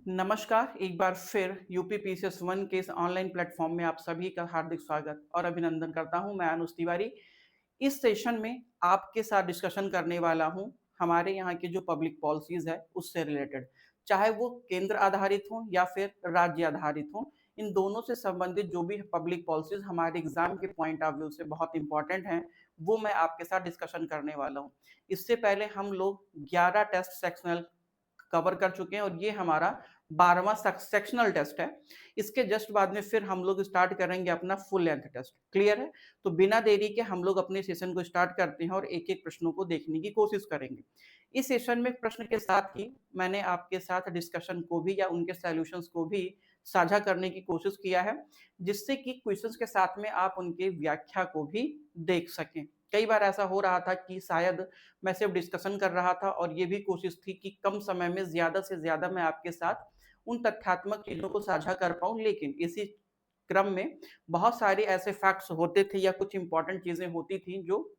नमस्कार, एक बार फिर यूपी पीसीएस 1 के इस ऑनलाइन प्लेटफॉर्म में आप सभी का हार्दिक स्वागत और अभिनंदन करता हूं। मैं अनुज तिवारी। इस सेशन में आपके साथ डिस्कशन करने वाला हूं हमारे यहाँ की जो पब्लिक पॉलिसीज है उससे रिलेटेड, चाहे वो केंद्र आधारित हो या फिर राज्य आधारित हो। इन दोनों से संबंधित जो भी पब्लिक पॉलिसीज हमारे एग्जाम के पॉइंट ऑफ व्यू से बहुत इंपॉर्टेंट हैं, वो मैं आपके साथ डिस्कशन करने वाला हूँ। इससे पहले हम लोग 11 टेस्ट सेक्शनल कवर कर चुके हैं और ये हमारा 12वां सेक्शनल टेस्ट है। इसके जस्ट बाद में फिर हम लोग स्टार्ट करेंगे अपना फुल लेंथ टेस्ट। क्लियर है? तो बिना देरी के हम लोग अपने सेशन को स्टार्ट करते हैं और एक एक प्रश्नों को देखने की कोशिश करेंगे। इस सेशन में प्रश्न के साथ ही मैंने आपके साथ डिस्कशन को भी या उनके सॉल्यूशंस को भी साझा करने की कोशिश किया है, जिससे कि क्वेश्चंस के साथ में आप उनके व्याख्या को भी देख सकें। कई बार ऐसा हो रहा था कि शायद मैं सिर्फ डिस्कशन कर रहा था और ये भी कोशिश थी कि कम समय में ज़्यादा से ज़्यादा मैं आपके साथ उन तथ्यात्मक चीज़ों को साझा कर पाऊँ, लेकिन इसी क्रम में बहुत सारे ऐसे फैक्ट्स होते थे या कुछ इंपॉर्टेंट चीज़ें होती थी जो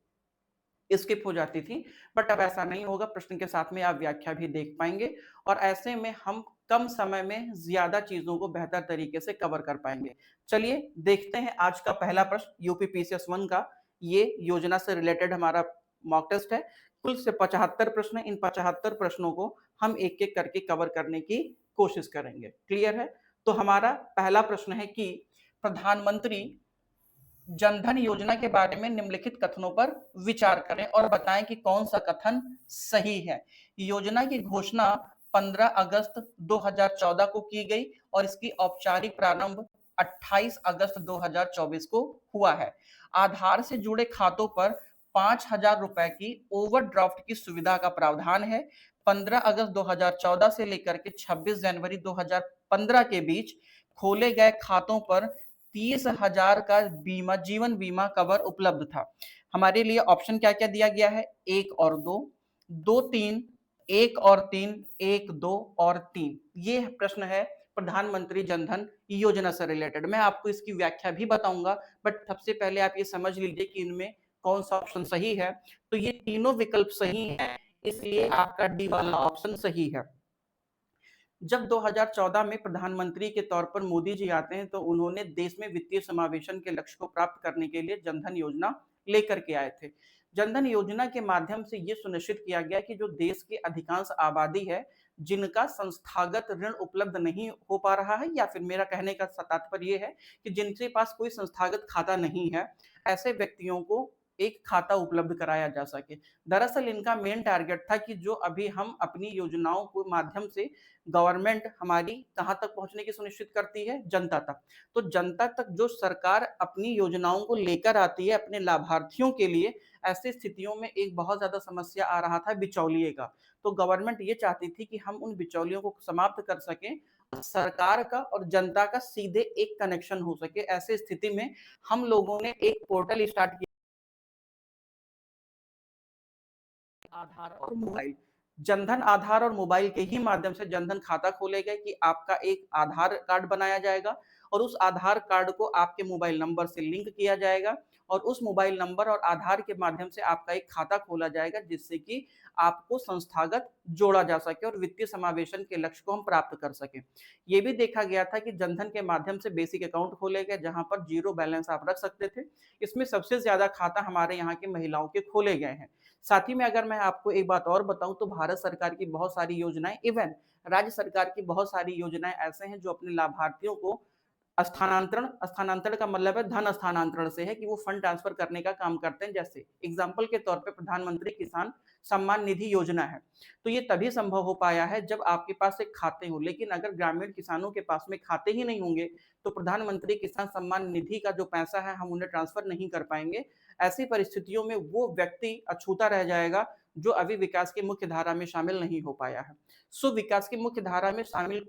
स्किप हो जाती थी। बट अब ऐसा नहीं होगा, प्रश्न के साथ में आप व्याख्या भी देख पाएंगे और ऐसे में हम कम समय में ज्यादा चीजों को बेहतर तरीके से कवर कर पाएंगे। चलिए देखते हैं आज का पहला प्रश्न यूपी पीसीएस 1 का। ये योजना से रिलेटेड हमारा मॉक टेस्ट है। कुल से 75 प्रश्न, इन 75 प्रश्नों को हम एक एक करके कवर करने की कोशिश करेंगे। क्लियर है? तो हमारा पहला प्रश्न है कि प्रधानमंत्री जनधन योजना के बारे में निम्नलिखित कथनों पर विचार करें और बताएं कि कौन सा कथन सही है। योजना की घोषणा 15 अगस्त 2014 को की गई और इसकी औपचारिक प्रारंभ 28 अगस्त 2024 को हुआ है। आधार से जुड़े खातों पर 5,000 रुपए की ओवरड्राफ्ट की सुविधा का प्रावधान है। 15 अगस्त 2014 से लेकर के 26 जनवरी 2015 के बीच खोले गए खातों पर 30,000 का बीमा, जीवन बीमा कवर उपलब्ध था। हमारे लिए ऑप्शन क्या क्या दिया गया है? एक और दो, दो तीन, एक और तीन, एक दो और तीन। ये प्रश्न है प्रधानमंत्री जनधन योजना से रिलेटेड। मैं आपको इसकी व्याख्या भी बताऊंगा, बट सबसे पहले आप ये समझ लीजिए कि इनमें कौन सा ऑप्शन सही है। तो ये तीनों विकल्प सही है, इसलिए आपका डी वाला ऑप्शन सही है। जब 2014 में प्रधानमंत्री के तौर पर मोदी जी आते हैं तो उन्होंने देश में वित्तीय समावेशन के लक्ष्य को प्राप्त करने के लिए जनधन योजना लेकर के आए थे। जनधन योजना के माध्यम से ये सुनिश्चित किया गया कि जो देश की अधिकांश आबादी है, जिनका संस्थागत ऋण उपलब्ध नहीं हो पा रहा है, या फिर मेरा कहने का तात्पर्य ये है कि जिनके पास कोई संस्थागत खाता नहीं है, ऐसे व्यक्तियों को एक खाता उपलब्ध कराया जा सके। दरअसल इनका मेन टारगेट था कि जो अभी हम अपनी योजनाओं के माध्यम से गवर्नमेंट हमारी कहाँ तक पहुंचने की सुनिश्चित करती है? जनता तक। तो जनता तक जो सरकार अपनी योजनाओं को लेकर आती है अपने लाभार्थियों के लिए, ऐसी स्थितियों में एक बहुत ज्यादा समस्या आ रहा था बिचौलिए का। तो गवर्नमेंट ये चाहती थी कि हम उन बिचौलियों को समाप्त कर सकें, सरकार का और जनता का सीधे एक कनेक्शन हो सके। ऐसे स्थिति में हम लोगों ने एक पोर्टल स्टार्ट किया, आधार और मोबाइल। जनधन आधार और मोबाइल के ही माध्यम से जनधन खाता खोले गए कि आपका एक आधार कार्ड बनाया जाएगा और उस आधार कार्ड को आपके मोबाइल नंबर से लिंक किया जाएगा और उस मोबाइल नंबर और आधार के माध्यम से आपका एक खाता खोला जाएगा, जिससे कि आपको संस्थागत जोड़ा जा सके और वित्तीय समावेशन के लक्ष्य को हम प्राप्त कर सके। ये भी देखा गया था कि जनधन के माध्यम से बेसिक अकाउंट खोले गए जहां पर जीरो बैलेंस आप रख सकते थे। इसमें सबसे ज्यादा खाता हमारे यहाँ की महिलाओं के खोले गए हैं। साथ ही में अगर मैं आपको एक बात और बताऊं तो भारत सरकार की बहुत सारी योजनाएं, इवन राज्य सरकार की बहुत सारी योजनाएं ऐसे हैं जो अपने लाभार्थियों को स्थानांतरण, स्थानांतरण का मतलब है धन स्थानांतरण से है कि वो फंड ट्रांसफर करने का काम करते हैं। जैसे एग्जाम्पल के तौर पे प्रधानमंत्री किसान सम्मान निधि योजना है, तो ये तभी संभव हो पाया है जब आपके पास एक खाते हो। लेकिन अगर ग्रामीण किसानों के पास में खाते ही नहीं होंगे तो प्रधानमंत्री किसान सम्मान निधि का जो पैसा है हम उन्हें ट्रांसफर नहीं कर पाएंगे। ऐसी परिस्थितियों में वो व्यक्ति अछूता रह जाएगा जो अभी विकास की मुख्य धारा में शामिल नहीं हो पाया है। सो विकास की मुख्य धारा में शामिल,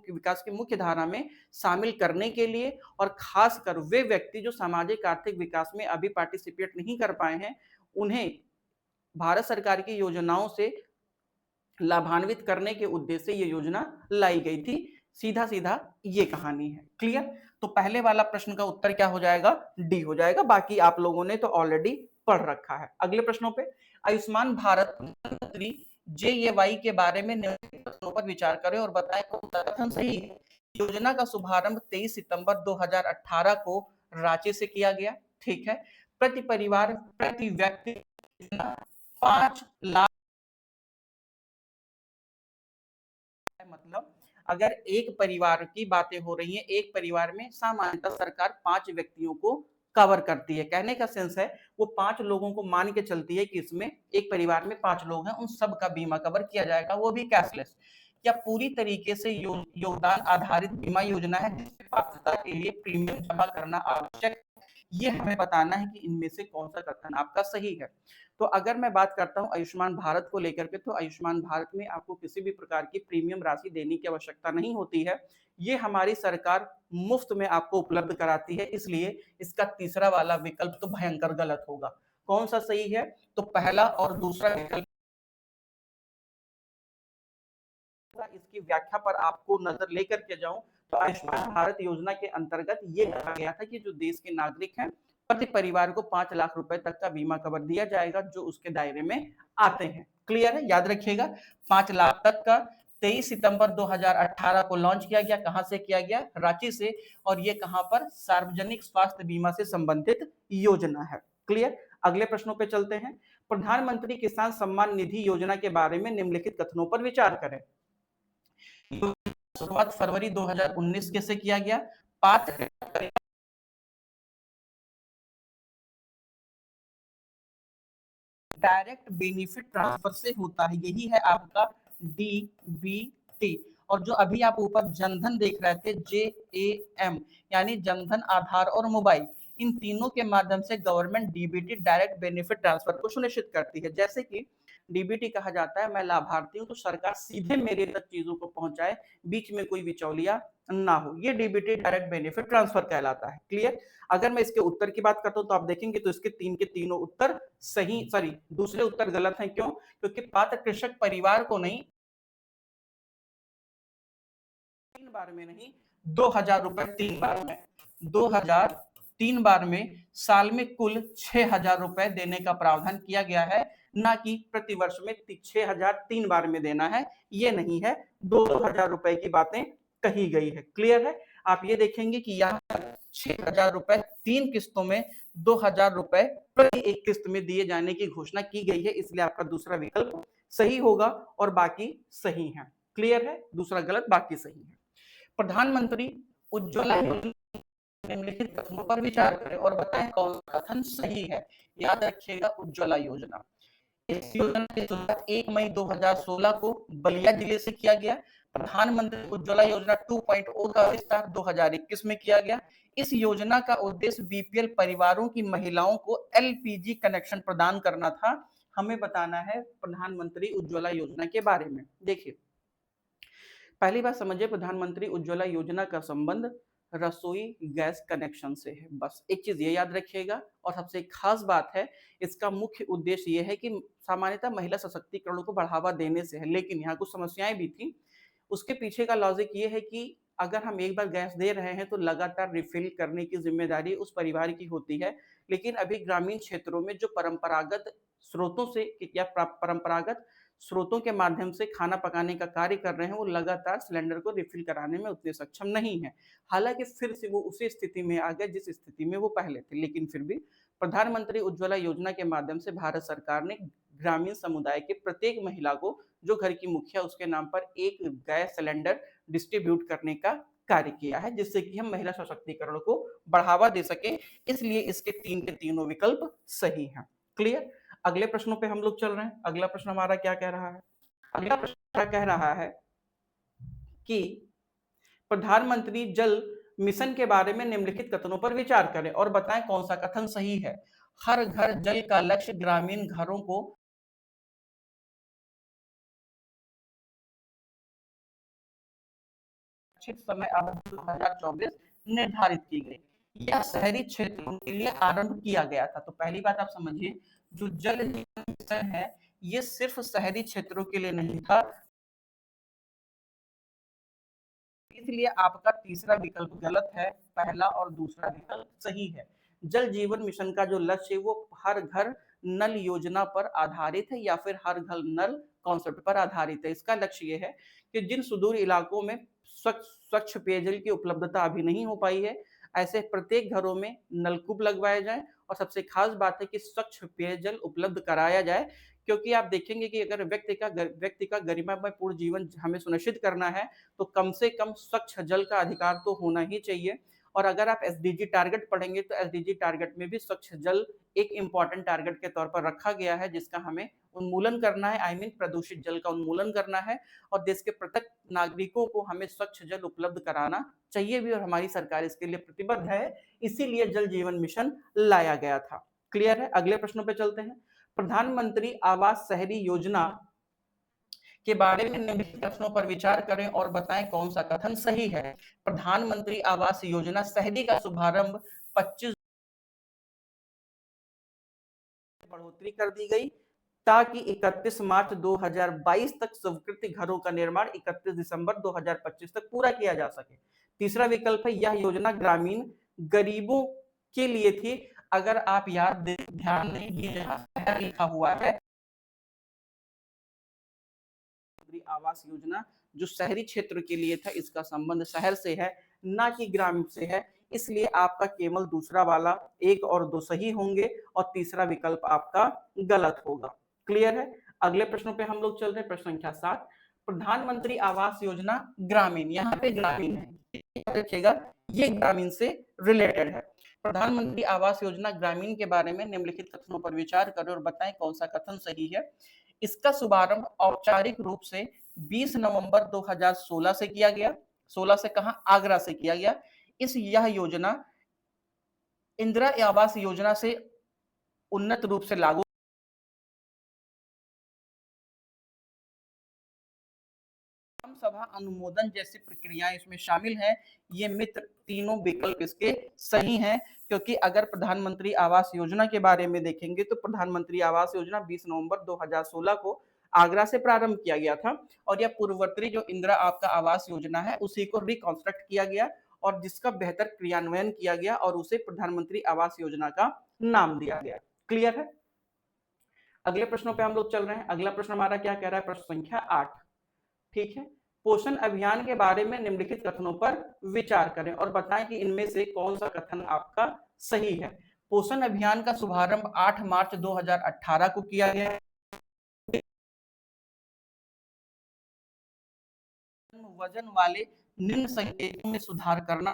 विकास की मुख्य धारा में शामिल करने के लिए और खासकर वे व्यक्ति जो सामाजिक आर्थिक विकास में अभी पार्टिसिपेट नहीं कर पाए हैं, उन्हें भारत सरकार की योजनाओं से लाभान्वित करने के उद्देश्य से ये योजना लाई गई थी। सीधा सीधा ये कहानी है। क्लियर? तो पहले वाला प्रश्न का उत्तर क्या हो जाएगा? डी हो जाएगा। बाकी आप लोगों ने तो ऑलरेडी पढ़ रखा है। अगले प्रश्नों पे, आयुष्मान भारत प्रधानमंत्री JAY के बारे में निम्नलिखित कथनों पर विचार करें और बताएं कौन सा कथन सही है। योजना का शुभारंभ 23 सितंबर 2018 को रांची से किया गया। ठीक है। प्रति परिवार प्रति व्यक्ति 5 लाख, मतलब अगर एक परिवार की बातें हो रही हैं, एक परिवार में सामान्यतः सरकार 5 व्यक्तियों को कवर करती है। कहने का सेंस है वो 5 लोगों को मान के चलती है कि इसमें एक परिवार में 5 लोग हैं, उन सब का बीमा कवर किया जाएगा, वो भी कैशलेस। या पूरी तरीके से योगदान आधारित बीमा योजना है जिसकी पात्रता के लिए प्रीमियम जमा करना आवश्यक। ये हमें बताना है कि इनमें से कौन सा कथन आपका सही है। तो अगर मैं बात करता हूं आयुष्मान भारत को लेकर के, तो आयुष्मान भारत में आपको किसी भी प्रकार की प्रीमियम राशि देने की आवश्यकता नहीं होती है। ये हमारी सरकार मुफ्त में आपको उपलब्ध कराती है, इसलिए इसका तीसरा वाला विकल्प तो भयंकर गलत होगा। कौन सा सही है? तो पहला और दूसरा विकल्प। इसकी व्याख्या पर आपको नजर लेकर के जाऊं तो आयुष्मान भारत योजना के अंतर्गत ये कहा गया था कि जो देश के नागरिक हैं प्रति परिवार को 5 लाख रुपए तक का बीमा कवर दिया जाएगा जो उसके दायरे में आते हैं। क्लियर है? याद रखिएगा 5 लाख तक का। 23 सितंबर 2018 को लॉन्च किया गया। कहां से किया गया? रांची से। और ये कहां पर? सार्वजनिक स्वास्थ्य बीमा से संबंधित योजना है। क्लियर? अगले प्रश्नों पे चलते हैं। प्रधानमंत्री किसान सम्मान निधि योजना के बारे में निम्नलिखित कथनों पर विचार करें। शुरुआत फरवरी 2019 के से किया गया। पात्र डायरेक्ट बेनिफिट ट्रांसफर से होता है, यही है आपका डीबीटी। और जो अभी आप ऊपर जनधन देख रहे थे JAM यानी जनधन आधार और मोबाइल, इन तीनों के माध्यम से government DBT direct benefit transfer को सुनिश्चित करती है। जैसे कि डीबीटी कहा जाता है मैं लाभार्थी हूं तो सरकार सीधे मेरे तक चीजों को पहुंचाए, बीच में कोई बिचौलिया ना हो, ये डीबीटी डायरेक्ट बेनिफिट ट्रांसफर कहलाता है। क्लियर? अगर मैं इसके उत्तर की बात करता हूं तो आप देखेंगे तो इसके 3 के तीनों उत्तर सही, सॉरी दूसरे उत्तर गलत हैं। क्यों? क्योंकि पात्र कृषक परिवार को नहीं, 3 बार में नहीं, 2000 रुपए 3 बार में, 2000 3 बार में साल में कुल 6000 रुपए देने का प्रावधान किया गया है, ना कि प्रतिवर्ष में 6000 3 बार में देना है, ये नहीं है। 2000 रुपए की बातें कही गई है। क्लियर है? आप ये देखेंगे कि यहाँ 6000 रुपए 3 किस्तों में 2000 रुपए प्रति एक किस्त में दिए जाने की घोषणा की गई है, इसलिए आपका दूसरा विकल्प सही होगा और बाकी सही है। क्लियर है? दूसरा गलत, बाकी सही है। प्रधानमंत्री उज्ज्वला योजना निम्नलिखित कथनों पर विचार करें और बताएं कौन सा कथन सही है। याद रखिएगा उज्ज्वला योजना, इस योजना की शुरुआत 1 मई 2016 को बलिया जिले से किया गया। प्रधानमंत्री उज्ज्वला योजना 2.0 का विस्तार 2021 में किया गया। इस योजना का उद्देश्य बीपीएल परिवारों की महिलाओं को एलपीजी कनेक्शन प्रदान करना था। हमें बताना है प्रधानमंत्री उज्ज्वला योजना के बारे में। देखिए पहली बात समझिए, प्रधानमंत्री उज्ज्वला योजना का संबंध रसोई गैस कनेक्शन से है। बस एक चीज ये याद रखिएगा। और सबसे खास बात है, इसका मुख्य उद्देश्य ये है कि सामान्यतः महिला सशक्तिकरण को बढ़ावा देने से है, लेकिन यहाँ कुछ समस्याएं भी थी। उसके पीछे का लॉजिक ये है कि अगर हम एक बार गैस दे रहे हैं तो लगातार रिफिल करने की जिम्मेदारी उस परिवार की होती है। लेकिन अभी ग्रामीण क्षेत्रों में जो परंपरागत स्रोतों से या परंपरागत स्रोतों के माध्यम से खाना पकाने का कार्य कर रहे हैं, वो लगातार सिलेंडर को रिफिल कराने में उतने सक्षम नहीं है। हालांकि फिर से वो उसी स्थिति में आ गए जिस स्थिति में वो पहले थे, लेकिन फिर भी प्रधानमंत्री उज्ज्वला योजना के माध्यम से भारत सरकार ने ग्रामीण समुदाय के प्रत्येक महिला को, जो घर की मुखिया, उसके नाम पर एक गैस सिलेंडर डिस्ट्रीब्यूट करने का कार्य किया है, जिससे कि हम महिला सशक्तिकरण को बढ़ावा दे सके। इसलिए इसके 3 के तीनों विकल्प सही हैं। क्लियर? अगले प्रश्नों पे हम लोग चल रहे हैं। अगला प्रश्न हमारा क्या कह रहा है? अगला प्रश्न क्या कह रहा है कि प्रधानमंत्री जल मिशन के बारे में निम्नलिखित कथनों पर विचार करें और बताएं कौन सा कथन सही है। हर घर जल का लक्ष्य ग्रामीण घरों को समय अवधि 2024 निर्धारित की गई। यह शहरी क्षेत्रों के लिए आरंभ किया गया था। तो पहली बात आप समझिए, जो जल जीवन मिशन है ये सिर्फ शहरी क्षेत्रों के लिए नहीं था, इसलिए आपका तीसरा विकल्प गलत है, पहला और दूसरा विकल्प सही है। जल जीवन मिशन का जो लक्ष्य है वो हर घर नल योजना पर आधारित है या फिर हर घर नल कॉन्सेप्ट पर आधारित है। इसका लक्ष्य ये है कि जिन सुदूर इलाकों में स्वच्छ पेयजल की उपलब्धता अभी नहीं हो पाई है, ऐसे प्रत्येक घरों में नलकूप लगवाए जाएं और सबसे खास बात है कि स्वच्छ पेयजल उपलब्ध कराया जाए, क्योंकि आप देखेंगे कि अगर व्यक्ति का गरिमामय पूर्ण जीवन हमें सुनिश्चित करना है तो कम से कम स्वच्छ जल का अधिकार तो होना ही चाहिए। और अगर आप एसडीजी टारगेट पढ़ेंगे तो एसडीजी टारगेट में भी स्वच्छ जल एक इंपॉर्टेंट टारगेट के तौर पर रखा गया है, जिसका हमें उन्मूलन करना है, आई मीन प्रदूषित जल का उन्मूलन करना है और देश के प्रत्येक नागरिकों को हमें स्वच्छ जल उपलब्ध कराना चाहिए भी, और हमारी सरकार इसके लिए प्रतिबद्ध है। इसीलिए जल जीवन मिशन लाया गया था। क्लियर है? अगले प्रश्नों पे चलते हैं। प्रधानमंत्री आवास शहरी योजना के बारे में निम्नलिखित कथनों पर विचार करें और बताएं कौन सा कथन सही है। प्रधानमंत्री आवास योजना शहरी का शुभारंभ 25 बढ़ोतरी कर दी गई ताकि 31 मार्च 2022 तक स्वीकृत घरों का निर्माण 31 दिसंबर 2025 तक पूरा किया जा सके। तीसरा विकल्प है यह योजना ग्रामीण गरीबों के लिए थी। अगर आप याद ध्यान नहीं दिए, जहां लिखा हुआ है आवास योजना जो शहरी क्षेत्र के लिए था, इसका संबंध शहर से है ना कि ग्रामीण से है, इसलिए आपका केवल दूसरा वाला 1 और 2 सही होंगे और तीसरा विकल्प आपका गलत होगा। क्लियर है? अगले प्रश्नों पे हम लोग चल रहे हैं। प्रश्न संख्या 7, प्रधानमंत्री आवास योजना ग्रामीण, यहाँ पे ग्रामीण है, रखिएगा ये ग्रामीण से रिलेटेड है। प्रधानमंत्री आवास योजना ग्रामीण के बारे में निम्नलिखित कथनों पर विचार करें और बताएं कौन सा कथन सही है। इसका शुभारंभ औपचारिक रूप से 20 नवंबर 2016 से किया गया। 16 से कहां? आगरा से किया गया। यह योजना इंदिरा आवास योजना से उन्नत रूप से लागू सभा अनुमोदन जैसी प्रक्रियाएं इसमें शामिल हैं। ये मित्र तीनों विकल्प इसके सही हैं, क्योंकि अगर प्रधानमंत्री आवास योजना के बारे में देखेंगे तो प्रधानमंत्री आवास योजना 20 नवंबर 2016 को आगरा से प्रारंभ किया गया था और यह पूर्ववर्ती जो इंदिरा आपका आवास योजना है उसी को रिकॉन्स्ट्रक्ट किया गया और जिसका बेहतर क्रियान्वयन किया गया और उसे प्रधानमंत्री आवास योजना का नाम दिया गया। क्लियर है? अगले प्रश्नों पे हम लोग चल रहे हैं। अगला प्रश्न हमारा क्या कह रहा है? प्रश्न संख्या 8। ठीक है, पोषण अभियान के बारे में निम्नलिखित कथनों पर विचार करें और बताएं कि इनमें से कौन सा कथन आपका सही है। पोषण अभियान का शुभारंभ 8 मार्च 2018 को किया गया है। वजन वाले निम्न संकेतों में सुधार करना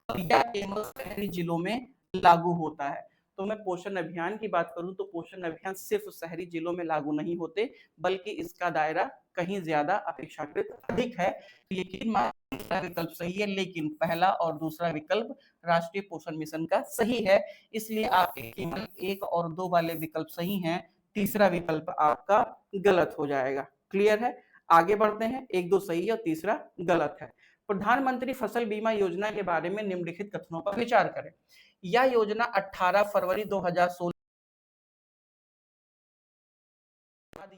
और यह केवल शहरी जिलों में लागू होता है। तो मैं पोषण अभियान की बात करूं तो पोषण अभियान सिर्फ शहरी जिलों में लागू नहीं होते, बल्कि इसका दायरा कहीं ज्यादा अपेक्षाकृत अधिक है। तो यकीन मानिए विकल्प सही है, लेकिन पहला और दूसरा विकल्प राष्ट्रीय पोषण मिशन का सही है, इसलिए आपके केवल 1 और 2 वाले विकल्प सही हैं, तीसरा विकल्प आपका गलत हो जाएगा। क्लियर है? आगे बढ़ते हैं। 1 2 सही है और तीसरा गलत है। प्रधानमंत्री फसल बीमा योजना के बारे में निम्नलिखित कथनों पर विचार करें। यह योजना 18 फरवरी 2016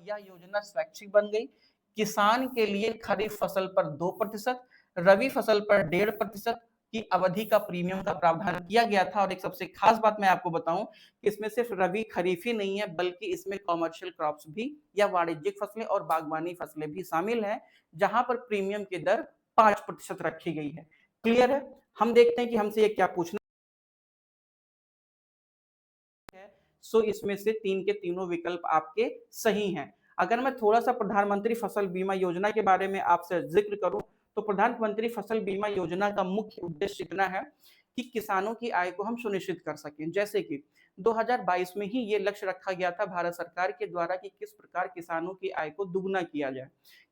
यह योजना स्वैच्छिक बन गई। किसान के लिए खरीफ फसल पर 2%, रबी फसल पर 1.5% की अवधि का प्रीमियम का प्रावधान किया गया था। और एक सबसे खास बात मैं आपको बताऊं कि इसमें सिर्फ रबी खरीफ ही नहीं है, बल्कि इसमें कॉमर्शियल क्रॉप्स भी या वाणिज्यिक फसलें और बागवानी फसलें भी शामिल हैं, जहां पर प्रीमियम की दर 5% रखी गई है। क्लियर है? हम देखते हैं कि हमसे ये क्या पूछना है। सो इसमें से 3 के तीनों विकल्प आपके सही हैं। अगर मैं थोड़ा सा प्रधानमंत्री फसल बीमा योजना के बारे में आपसे जिक्र करूं तो प्रधानमंत्री फसल बीमा योजना का मुख्य उद्देश्य इतना है कि किसानों की आय को हम सुनिश्चित कर सकें। जैसे कि 2022 में ही ये लक्ष्य रखा गया था भारत सरकार के द्वारा कि किस प्रकार किसानों की आय को दुगना किया जाए,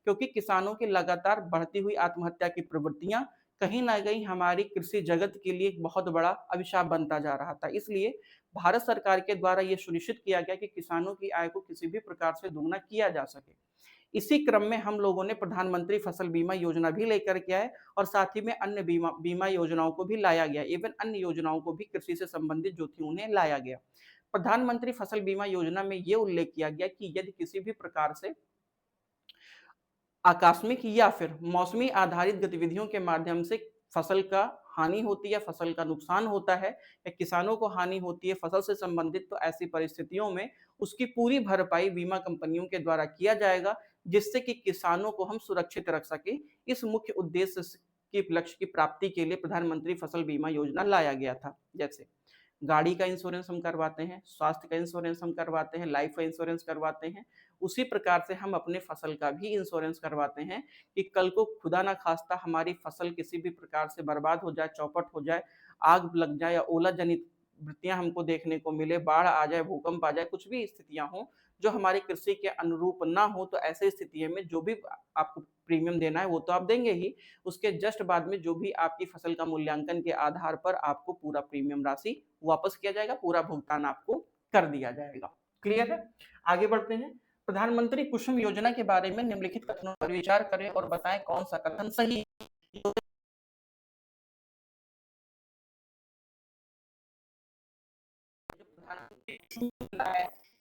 क्योंकि किसानों की लगातार बढ़ती हुई आत्महत्या की प्रवृत्तियां कहीं ना कहीं हमारी कृषि जगत के लिए एक बहुत बड़ा अभिशाप बनता जा रहा था। इसलिए भारत सरकार के द्वारा यह सुनिश्चित किया गया कि किसानों की आय को किसी भी प्रकार से दुगना किया जा सके। इसी क्रम में हम लोगों ने प्रधानमंत्री फसल बीमा योजना भी लेकर के आए और साथ ही में अन्य बीमा योजनाओं को भी लाया गया। इवन अन्य योजनाओं को भी कृषि से संबंधित जो थी उन्हें लाया गया। प्रधानमंत्री फसल बीमा योजना में यह उल्लेख किया गया कि यदि किसी भी प्रकार से आकस्मिक या फिर मौसमी आधारित गतिविधियों के माध्यम से फसल का हानि होती है, फसल का नुकसान होता है या किसानों को हानि होती है फसल से संबंधित, तो ऐसी परिस्थितियों में उसकी पूरी भरपाई बीमा कंपनियों के द्वारा किया जाएगा, जिससे कि किसानों को हम सुरक्षित रख सके। इस मुख्य उद्देश्य के लक्ष्य की प्राप्ति के लिए प्रधानमंत्री फसल बीमा योजना लाया गया था। जैसे गाड़ी का इंश्योरेंस हम करवाते हैं, स्वास्थ्य का इंश्योरेंस हम करवाते हैं, लाइफ का इंश्योरेंस करवाते हैं, उसी प्रकार से हम अपने फसल का भी इंश्योरेंस करवाते हैं कि कल को खुदा ना खास्ता हमारी फसल किसी भी प्रकार से बर्बाद हो जाए, चौपट हो जाए, आग लग जाए या ओला जनित वृत्तियां हमको देखने को मिले, बाढ़ आ जाए, भूकंप आ जाए, कुछ भी स्थितियां हों जो हमारी कृषि के अनुरूप ना हो, तो ऐसे स्थिति में जो भी आपको प्रीमियम देना है वो तो आप देंगे ही, उसके जस्ट बाद में जो भी आपकी फसल का मूल्यांकन के आधार पर आपको पूरा प्रीमियम राशि वापस किया जाएगा, पूरा भुगतान आपको कर दिया जाएगा। क्लियर है? आगे बढ़ते हैं। प्रधानमंत्री कुसुम योजना के बारे में निम्नलिखित कथनों पर विचार करें और बताएं कौन सा कथन सही है।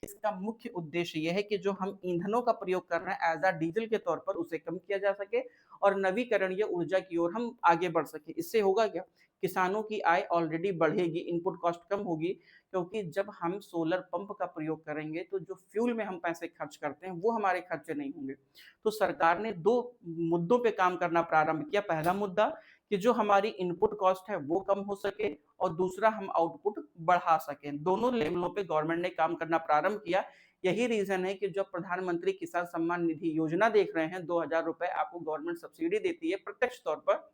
इसका मुख्य उद्देश्य यह है कि जो हम ईंधनों का प्रयोग कर रहे हैं एज अ डीजल के तौर पर, उसे कम किया जा सके और नवीकरणीय ऊर्जा की ओर हम आगे बढ़ सके। इससे होगा क्या? किसानों की आय ऑलरेडी बढ़ेगी, इनपुट कॉस्ट कम होगी, क्योंकि जब हम सोलर पंप का प्रयोग करेंगे तो जो फ्यूल में हम पैसे खर्च करते हैं वो हमारे खर्चे नहीं होंगे। तो सरकार ने दो मुद्दों पे काम करना प्रारंभ किया। पहला मुद्दा कि जो हमारी इनपुट कॉस्ट है वो कम हो सके और दूसरा हम आउटपुट बढ़ा सकें। दोनों लेवलों पे गवर्नमेंट ने काम करना प्रारंभ किया। यही रीजन है कि जो प्रधानमंत्री किसान सम्मान निधि योजना देख रहे हैं, 2000 रुपए आपको गवर्नमेंट सब्सिडी देती है प्रत्यक्ष तौर पर,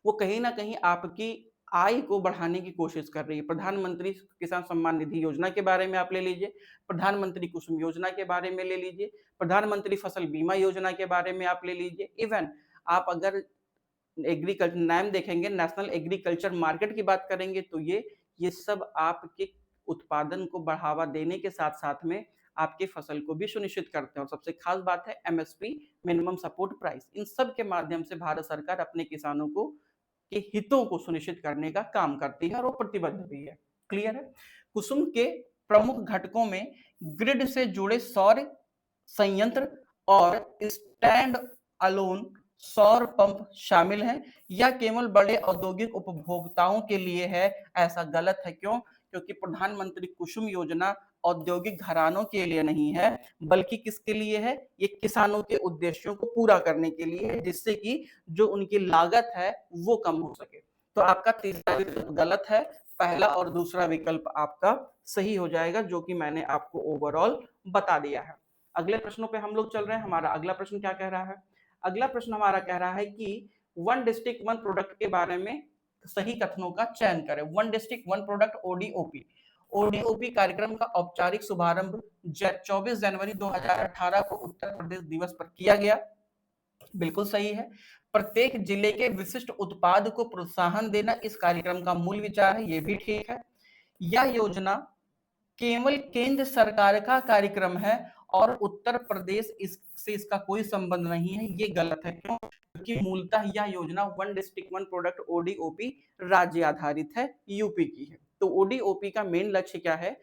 वो कहीं ना कहीं आपकी आय को बढ़ाने की कोशिश कर रही है। प्रधानमंत्री किसान सम्मान निधि योजना के बारे में आप ले लीजिए, प्रधानमंत्री कुसुम योजना के बारे में ले लीजिए, प्रधानमंत्री फसल बीमा योजना के बारे में आप ले लीजिए। इवन आप अगर एग्रीकल्चर नाम देखेंगे, नेशनल एग्रीकल्चर मार्केट की बात करेंगे, तो ये सब आपके उत्पादन को बढ़ावा देने के साथ साथ में आपके फसल को भी सुनिश्चित करते हैं। और सबसे खास बात है एमएसपी, मिनिमम सपोर्ट प्राइस। इन सब के माध्यम से भारत सरकार अपने किसानों को के हितों को सुनिश्चित करने का काम करती है और वो प्रतिबद्ध भी है। क्लियर है? कुसुम के प्रमुख घटकों में ग्रिड से जुड़े सौर संयंत्र और स्टैंड अलोन सौर पंप शामिल हैं, या केवल बड़े औद्योगिक उपभोक्ताओं के लिए है? ऐसा गलत है। क्यों? क्योंकि प्रधानमंत्री कुसुम योजना औद्योगिक घरानों के लिए नहीं है, बल्कि किसके लिए है? ये किसानों के उद्देश्यों को पूरा करने के लिए है, जिससे कि जो उनकी लागत है वो कम हो सके। तो आपका तीसरा विकल्प गलत है, पहला और दूसरा विकल्प आपका सही हो जाएगा, जो कि मैंने आपको ओवरऑल बता दिया है। अगले प्रश्नों पे हम लोग चल रहे हैं। हमारा अगला प्रश्न क्या कह रहा है? अगला प्रश्न हमारा कह रहा है कि वन डिस्ट्रिक्ट वन प्रोडक्ट के बारे में सही कथनों का चयन करें। One district one product ODOP. ODOP कार्यक्रम का औपचारिक शुभारंभ 24 जनवरी 2018 को उत्तर प्रदेश दिवस पर किया गया। बिल्कुल सही है। प्रत्येक जिले के विशिष्ट उत्पाद को प्रोत्साहन देना इस कार्यक्रम का मूल विचार है, ये भी ठीक है। यह योजना केवल केंद्र सरकार का कार्यक्रम है और उत्तर प्रदेश इससे इसका कोई संबंध नहीं है, ये गलत है। क्यों? क्योंकि मूलतः यह योजना one district one product ODOP राज्य आधारित है, यूपी की है। तो ओडीओपी का मेन लक्ष्य क्या है?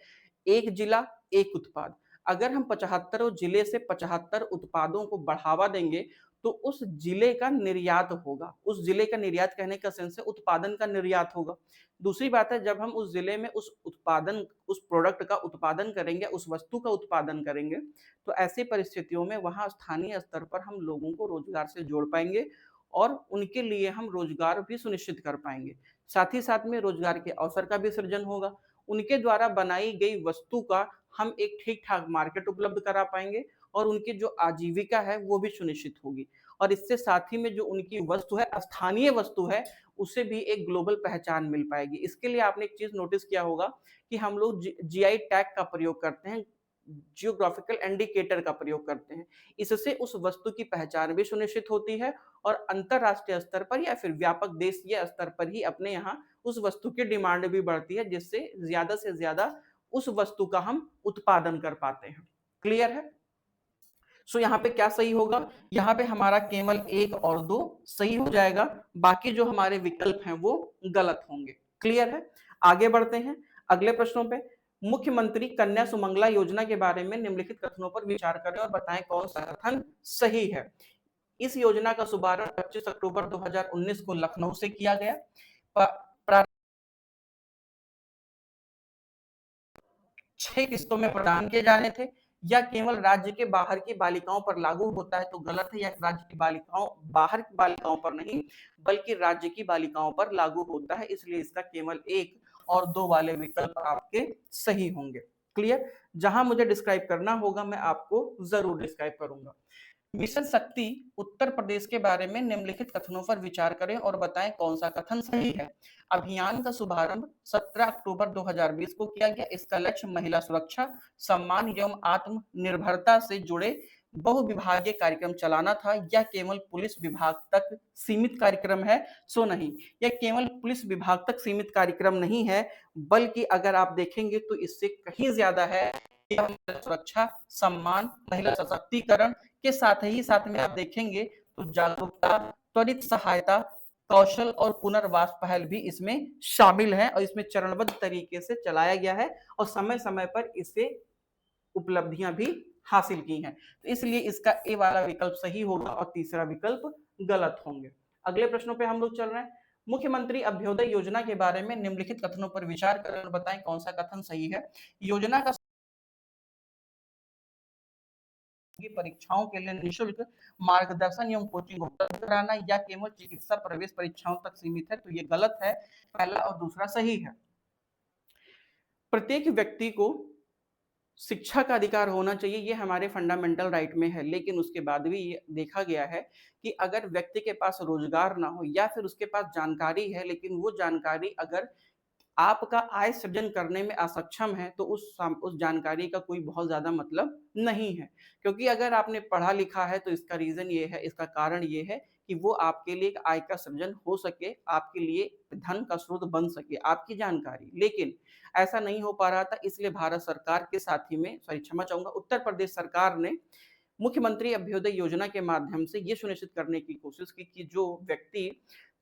एक जिला एक उत्पाद। अगर हम 75 जिले से 75 उत्पादों को बढ़ावा देंगे तो उस जिले का निर्यात होगा। उस जिले का निर्यात कहने का सेंस है उत्पादन का निर्यात होगा। दूसरी बात है, जब हम उस जिले में उस उत्पादन, उस प्रोडक्ट का उत्पादन करेंगे, उस वस्तु का उत्पादन करेंगे, तो ऐसी परिस्थितियों में वहां स्थानीय स्तर पर हम लोगों को रोजगार से जोड़ पाएंगे और उनके लिए हम रोजगार भी सुनिश्चित कर पाएंगे। साथ ही साथ में रोजगार के अवसर का भी सृजन होगा। उनके द्वारा बनाई गई वस्तु का हम एक ठीक ठाक मार्केट उपलब्ध करा पाएंगे और उनकी जो आजीविका है वो भी सुनिश्चित होगी। और इससे साथ ही में जो उनकी वस्तु है, स्थानीय वस्तु है, उसे भी एक ग्लोबल पहचान मिल पाएगी। इसके लिए आपने एक चीज नोटिस किया होगा कि हम लोग जीआई टैग का प्रयोग करते हैं, जियोग्राफिकल इंडिकेटर का प्रयोग करते हैं। इससे उस वस्तु की पहचान भी सुनिश्चित होती है और अंतरराष्ट्रीय स्तर पर या फिर व्यापक देशीय स्तर पर ही अपने यहाँ उस वस्तु की डिमांड भी बढ़ती है, जिससे ज्यादा से ज्यादा उस वस्तु का हम उत्पादन कर पाते हैं। क्लियर है? सो यहाँ पे क्या सही होगा? यहाँ पे हमारा केवल 1 और 2 सही हो जाएगा, बाकी जो हमारे विकल्प हैं वो गलत होंगे। क्लियर है? आगे बढ़ते हैं अगले प्रश्नों पे। मुख्यमंत्री कन्या सुमंगला योजना के बारे में निम्नलिखित कथनों पर विचार करें और बताएं कौन सा कथन सही है। इस योजना का शुभारंभ 25 अक्टूबर 2019 को लखनऊ से किया गया। 6 किस्तों में प्रदान किए जाने थे। या केवल राज्य के बाहर की बालिकाओं पर लागू होता है, तो गलत है। या राज्य की बालिकाओं बाहर की बालिकाओं पर नहीं बल्कि राज्य की बालिकाओं पर लागू होता है, इसलिए इसका केवल 1 और 2 वाले विकल्प आपके सही होंगे। क्लियर? जहां मुझे डिस्क्राइब करना होगा मैं आपको जरूर डिस्क्राइब करूंगा। मिशन शक्ति उत्तर प्रदेश के बारे में निम्नलिखित कथनों पर विचार करें और बताएं कौन सा कथन सही है। अभियान का शुभारंभ 17 अक्टूबर 2020 को किया गया। इसका लक्ष्य महिला सुरक्षा, सम्मान एवं आत्मनिर्भरता से जुड़े बहुविभागीय कार्यक्रम चलाना था। यह केवल पुलिस विभाग तक सीमित कार्यक्रम है। सो नहीं, यह केवल पुलिस विभाग तक सीमित कार्यक्रम नहीं है, बल्कि अगर आप देखेंगे तो इससे कहीं ज्यादा है। सुरक्षा, सम्मान, महिला सशक्तिकरण के साथ में आप देखेंगे तो जागरूकता, त्वरित सहायता, कौशल और पुनर्वास पहल भी इसमें शामिल है और इसमें चरणबद्ध तरीके से चलाया गया है और समय समय पर इसे उपलब्धियां भी हासिल की हैं। तो इसलिए इसका ए वाला विकल्प सही होगा और तीसरा विकल्प गलत होंगे। अगले प्रश्नों पे हम लोग चल रहे हैं। मुख्यमंत्री अभ्युदय योजना के बारे में निम्नलिखित कथनों पर विचार करें और बताएं कौन सा कथन सही है। योजना का की परीक्षाओं के लिए निःशुल्क मार्गदर्शन एवं कोचिंग उपलब्ध कराना या केवल चिकित्सा प्रवेश परीक्षाओं तक सीमित है, तो ये गलत है। पहला और दूसरा सही है। प्रत्येक व्यक्ति को शिक्षा का अधिकार होना चाहिए, ये हमारे फंडामेंटल राइट में है, लेकिन उसके बाद भी ये देखा गया है कि अगर व्यक्ति के पास रोजगार ना हो या फिर उसके पास जानकारी है लेकिन वो जानकारी अगर आपका आय सृजन करने में असक्षम है, तो उस जानकारी का कोई बहुत ज्यादा मतलब नहीं है। क्योंकि अगर आपने पढ़ा लिखा है तो इसका रीजन ये है, इसका कारण ये है कि वो आपके लिए एक आय का सृजन हो सके, आपके लिए धन का स्रोत बन सके आपकी जानकारी। लेकिन ऐसा नहीं हो पा रहा था, इसलिए भारत सरकार के साथ ही में, सॉरी क्षमा चाहूंगा, उत्तर प्रदेश सरकार ने मुख्यमंत्री अभ्युदय योजना के माध्यम से ये सुनिश्चित करने की कोशिश की कि जो व्यक्ति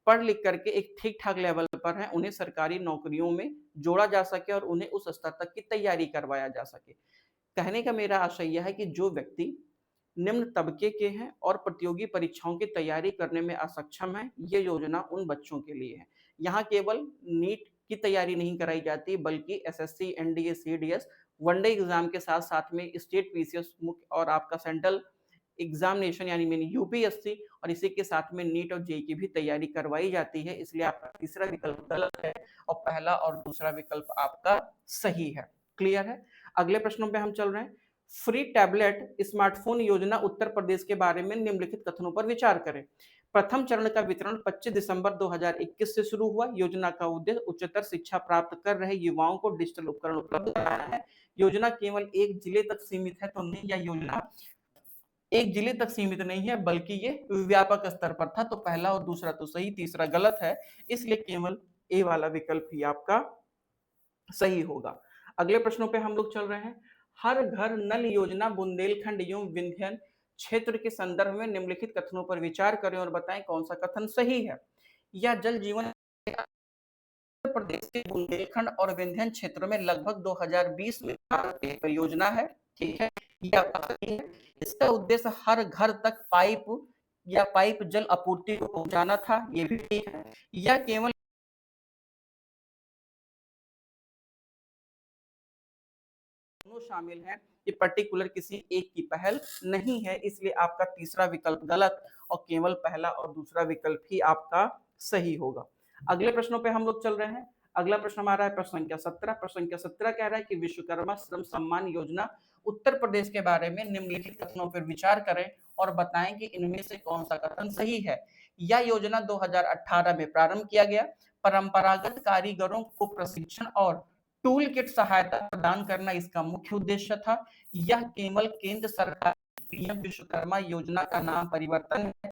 पढ़ लिख करके एक ठीक ठाक लेवल पर है उन्हें सरकारी नौकरियों में जोड़ा जा सके और उन्हें उस स्तर तक की तैयारी करवाया जा सके। कहने का मेरा आशय यह है कि जो व्यक्ति निम्न तबके के हैं और प्रतियोगी परीक्षाओं की तैयारी करने में असक्षम है, ये योजना उन बच्चों के लिए है। यहाँ केवल नीट की तैयारी नहीं कराई जाती बल्कि SSC, NDA, CDS, one day exam के साथ साथ में स्टेट पीसीएस और आपका सेंट्रल एग्जामिनेशन यानी मैंने यूपीएससी और इसी के साथ में नीट और जेई की भी तैयारी करवाई जाती है। इसलिए आपका तीसरा विकल्प गलत है और पहला और दूसरा विकल्प आपका सही है। क्लियर है? अगले प्रश्नों पे हम चल रहे हैं। फ्री टैबलेट स्मार्टफोन योजना उत्तर प्रदेश के बारे में निम्नलिखित कथनों पर विचार करें। प्रथम चरण का वितरण 25 दिसंबर 2021 से शुरू हुआ। योजना का उद्देश्य उच्चतर शिक्षा प्राप्त कर रहे युवाओं को डिजिटल उपकरण उपलब्ध कराना है। योजना केवल एक जिले तक सीमित है, तो नहीं, यह योजना एक जिले तक सीमित नहीं है बल्कि ये व्यापक स्तर पर था। तो पहला और दूसरा तो सही, तीसरा गलत है, इसलिए केवल ए वाला विकल्प ही आपका सही होगा। अगले प्रश्नों पे हम लोग चल रहे हैं। हर घर नल योजना बुंदेलखंड एवं विंध्य क्षेत्र के संदर्भ में निम्नलिखित कथनों पर विचार करें और बताएं कौन सा कथन सही है। या जल जीवन उत्तर प्रदेश के बुंदेलखंड और विंध्य क्षेत्र में लगभग 2020 में परियोजना है। ठीक है, यह सही है। इसका उद्देश्य हर घर तक पाइप जल आपूर्ति को पहुंचाना था, ये भी ठीक है। यह केवल शामिल है, ये पर्टिकुलर किसी एक की पहल नहीं है, इसलिए आपका तीसरा विकल्प गलत और केवल पहला और दूसरा विकल्प ही आपका सही होगा। अगले प्रश्नों पे हम लोग चल रहे हैं। अगला प्रश्न हमारा है प्रश्न संख्या 17। प्रश्न संख्या 17 कह रहा है कि विश्वकर्मा श्रम सम्मान योजना उत्तर प्रदेश के बारे में निम्नलिखित कथनों पर विचार करें और बताएं कि इनमें से कौन सा कथन सही है। यह योजना 2018 में प्रारंभ किया गया। परंपरागत कारीगरों को प्रशिक्षण और टूल किट सहायता प्रदान करना इसका मुख्य उद्देश्य था। यह केवल केंद्र सरकार की पीएम विश्वकर्मा योजना का नाम परिवर्तन है,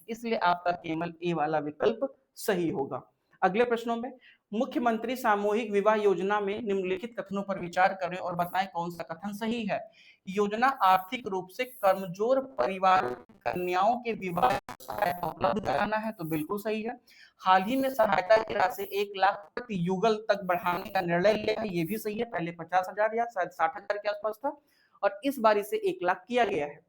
इसलिए आपका केवल ए वाला विकल्प सही होगा। अगले प्रश्नों में मुख्यमंत्री सामूहिक विवाह योजना में निम्नलिखित कथनों पर विचार करें और बताएं कौन सा कथन सही है। योजना आर्थिक रूप से कमजोर परिवार कन्याओं के विवाह सहायता उपलब्ध कराना है, तो बिल्कुल सही है। हाल ही में सहायता की राशि 1 लाख प्रति युगल तक बढ़ाने का निर्णय लिया है, ये भी सही है। पहले 50,000 या शायद 60,000 के आसपास था और इस बार इसे 1 लाख किया गया है।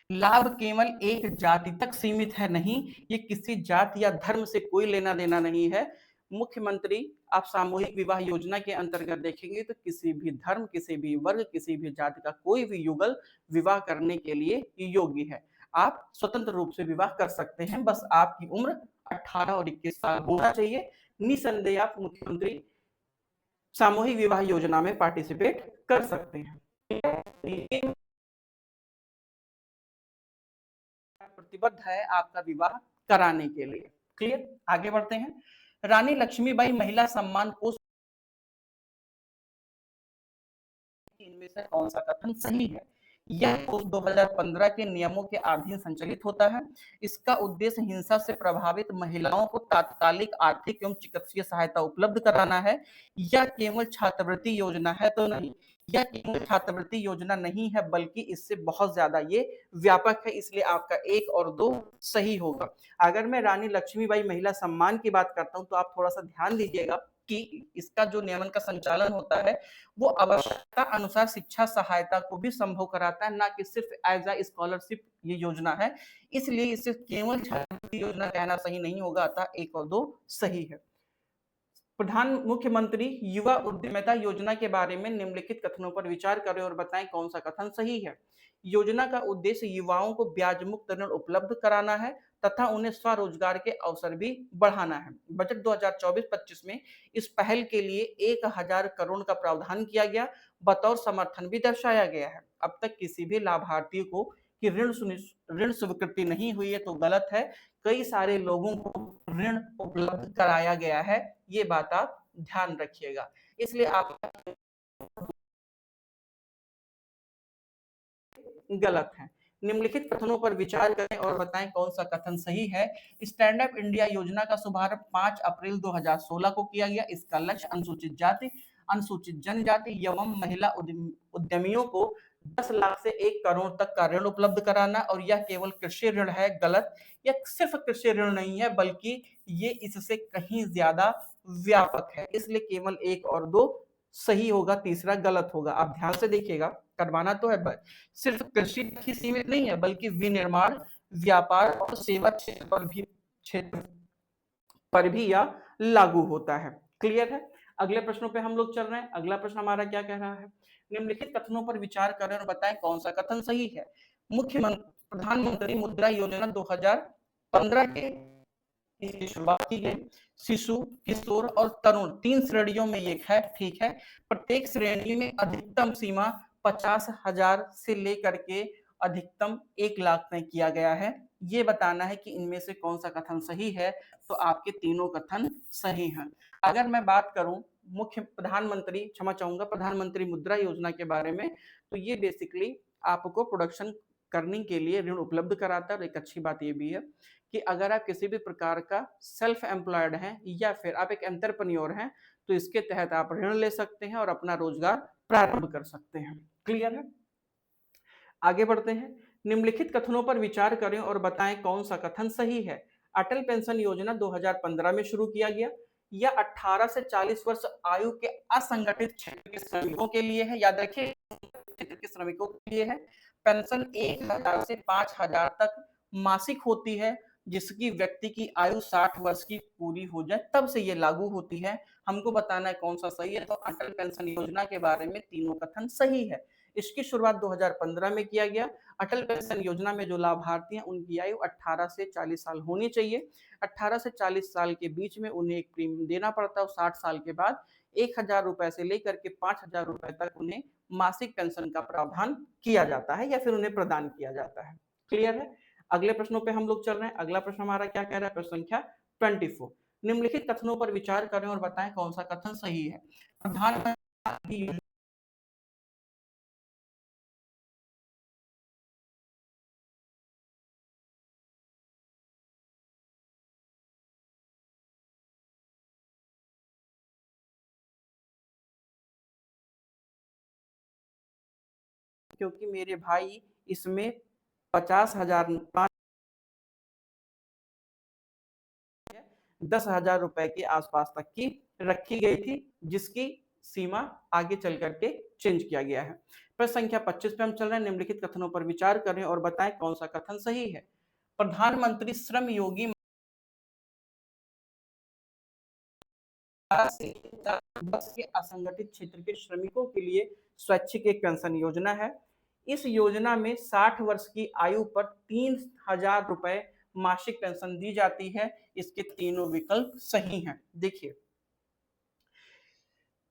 लाभ केवल एक जाति तक सीमित है, नहीं, ये किसी जाति या धर्म से कोई लेना देना नहीं है। मुख्यमंत्री आप सामूहिक विवाह योजना के अंतर्गत देखेंगे तो किसी भी धर्म, किसी भी वर्ग, किसी भी जाति का कोई भी युगल विवाह करने के लिए योग्य है। आप स्वतंत्र रूप से विवाह कर सकते हैं, बस आपकी उम्र 18 और 21 साल होना चाहिए। निसंदेह आप मुख्यमंत्री सामूहिक विवाह योजना में पार्टिसिपेट कर सकते हैं। प्रतिबद्ध है आपका विवाह कराने के लिए। क्लियर? आगे बढ़ते हैं। रानी लक्ष्मीबाई महिला सम्मान कोष, इनमें से कौन सा कथन सही है? यह कोष 2015 के नियमों के अधीन संचालित होता है। इसका उद्देश्य हिंसा से प्रभावित महिलाओं को तात्कालिक आर्थिक एवं चिकित्सीय सहायता उपलब्ध कराना है। यह केवल छात्रवृत्ति योजना है तो नहीं, यह केवल छात्रवृत्ति योजना नहीं है, बल्कि इससे बहुत ज्यादा ये व्यापक है, इसलिए आपका 1 और 2 सही होगा। अगर मैं रानी लक्ष्मीबाई महिला सम्मान की बात करता हूं तो आप थोड़ा सा ध्यान दीजिएगा कि इसका जो नियमन का संचालन होता है वो आवश्यकता अनुसार शिक्षा सहायता को भी संभव कराता है, ना कि सिर्फ एज अ स्कॉलरशिप ये योजना है। इसलिए इसे केवल छात्रवृत्ति योजना कहना सही नहीं होगा, अतः 1 और 2 सही है। प्रधान मुख्यमंत्री युवा उद्यमिता योजना के बारे में निम्नलिखित कथनों पर विचार करें और बताएं कौन सा कथन सही है। योजना का उद्देश्य युवाओं को ब्याज मुक्त ऋण उपलब्ध कराना है तथा उन्हें स्वरोजगार के अवसर भी बढ़ाना है। बजट 2024-25 में इस पहल के लिए 1000 करोड़ का प्रावधान किया गया, बतौर समर्थन भी दर्शाया गया है। अब तक किसी भी लाभार्थी को कि ऋण स्वीकृति नहीं हुई है तो गलत है। कई सारे लोगों को ऋण उपलब्ध कराया गया है, ये बात आप ध्यान रखिएगा। इसलिए आप गलत है। निम्नलिखित कथनों पर विचार करें और बताएं कौन सा कथन सही है। स्टैंड अप इंडिया योजना का शुभारंभ 5 अप्रैल 2016 को किया गया। इसका लक्ष्य अनुसूचित जाति, अनुसूचित जनजाति एवं महिला उद्यमियों को 10 लाख से 1 करोड़ तक का ऋण उपलब्ध कराना, और यह केवल कृषि ऋण है। गलत, यह सिर्फ कृषि ऋण नहीं है, बल्कि ये इससे कहीं ज्यादा व्यापक है, इसलिए केवल 1 और 2 सही होगा, तीसरा गलत होगा। आप ध्यान से देखिएगा, करवाना तो है, सिर्फ कृषि तक ही सीमित नहीं है, बल्कि विनिर्माण, व्यापार और सेवा क्षेत्र पर भी यह लागू होता है। क्लियर है? अगले प्रश्नों पे हम लोग चल रहे हैं। अगला प्रश्न हमारा क्या कह रहा है? निम्नलिखित कथनों पर विचार करें और बताएं कौन सा कथन सही है। मुख्यमंत्री प्रधानमंत्री मुद्रा योजना 2015 के की शुरुआत की गई। शिशु, किशोर और तरुण 3 श्रेणियों में ये है, ठीक है। प्रत्येक श्रेणी में अधिकतम सीमा 50,000 से लेकर के अधिकतम 1 लाख तक किया गया है। ये बताना है कि इनमें से कौन सा कथन सही है, तो आपके तीनों कथन सही हैं। अगर मैं बात करूं मुख्य प्रधानमंत्री, क्षमा चाहूंगा, प्रधानमंत्री मुद्रा योजना के बारे में, तो ये बेसिकली आपको प्रोडक्शन करने के लिए ऋण उपलब्ध कराता है। और एक अच्छी बात ये भी है कि अगर आप किसी भी प्रकार का सेल्फ एम्प्लॉयड हैं या फिर आप एक एंटरप्रेन्योर हैं, तो इसके तहत आप ऋण ले सकते हैं और अपना रोजगार प्रारंभ कर सकते हैं। क्लियर है? आगे बढ़ते हैं। निम्नलिखित कथनों पर विचार करें और बताएं कौन सा कथन सही है। अटल पेंशन योजना 2015 में शुरू किया गया। यह 18 से 40 वर्ष आयु के असंगठित क्षेत्र के श्रमिकों के लिए है। याद रखिए, क्षेत्र के श्रमिकों के लिए है। पेंशन 1000 से 5000 तक मासिक होती है, जिसकी व्यक्ति की आयु 60 वर्ष की पूरी हो जाए तब से ये लागू होती है। हमको बताना है कौन सा सही है, तो अटल पेंशन योजना के बारे में तीनों कथन सही है। इसकी शुरुआत 2015 में किया गया। अटल पेंशन योजना में जो लाभार्थी हैं उनकी आयु 18 से 40 साल होनी चाहिए। 18 से 40 साल के बीच में उन्हें एक प्रीमियम देना पड़ता है और 60 साल के बाद 1000 रुपए से लेकर के 5000 रुपए तक उन्हें मासिक पेंशन का प्रावधान किया जाता है या फिर उन्हें प्रदान किया जाता है। क्लियर है? अगले प्रश्नों पे हम लोग चल रहे हैं। अगला प्रश्न हमारा क्या कह रहा है? प्रश्न संख्या 24। निम्नलिखित कथनों पर विचार करें और बताएं कौन सा कथन सही है। प्रधानमंत्री क्योंकि मेरे भाई इसमें 50,000 10,000 रुपए के आसपास तक की रखी गई थी, जिसकी सीमा आगे चल करके चेंज किया गया है। प्रश्न संख्या 25 पे हम चल रहे हैं। निम्नलिखित कथनों पर विचार करें और बताएं कौन सा कथन सही है। प्रधानमंत्री श्रम योगी से 10 के असंगठित क्षेत्र के श्रमिकों के लिए स्वैच्छिक एक पेंशन योजना है। इस योजना में 60 वर्ष की आयु पर 3,000 रुपए मासिक पेंशन दी जाती है। इसके तीनों विकल्प सही हैं। देखिए,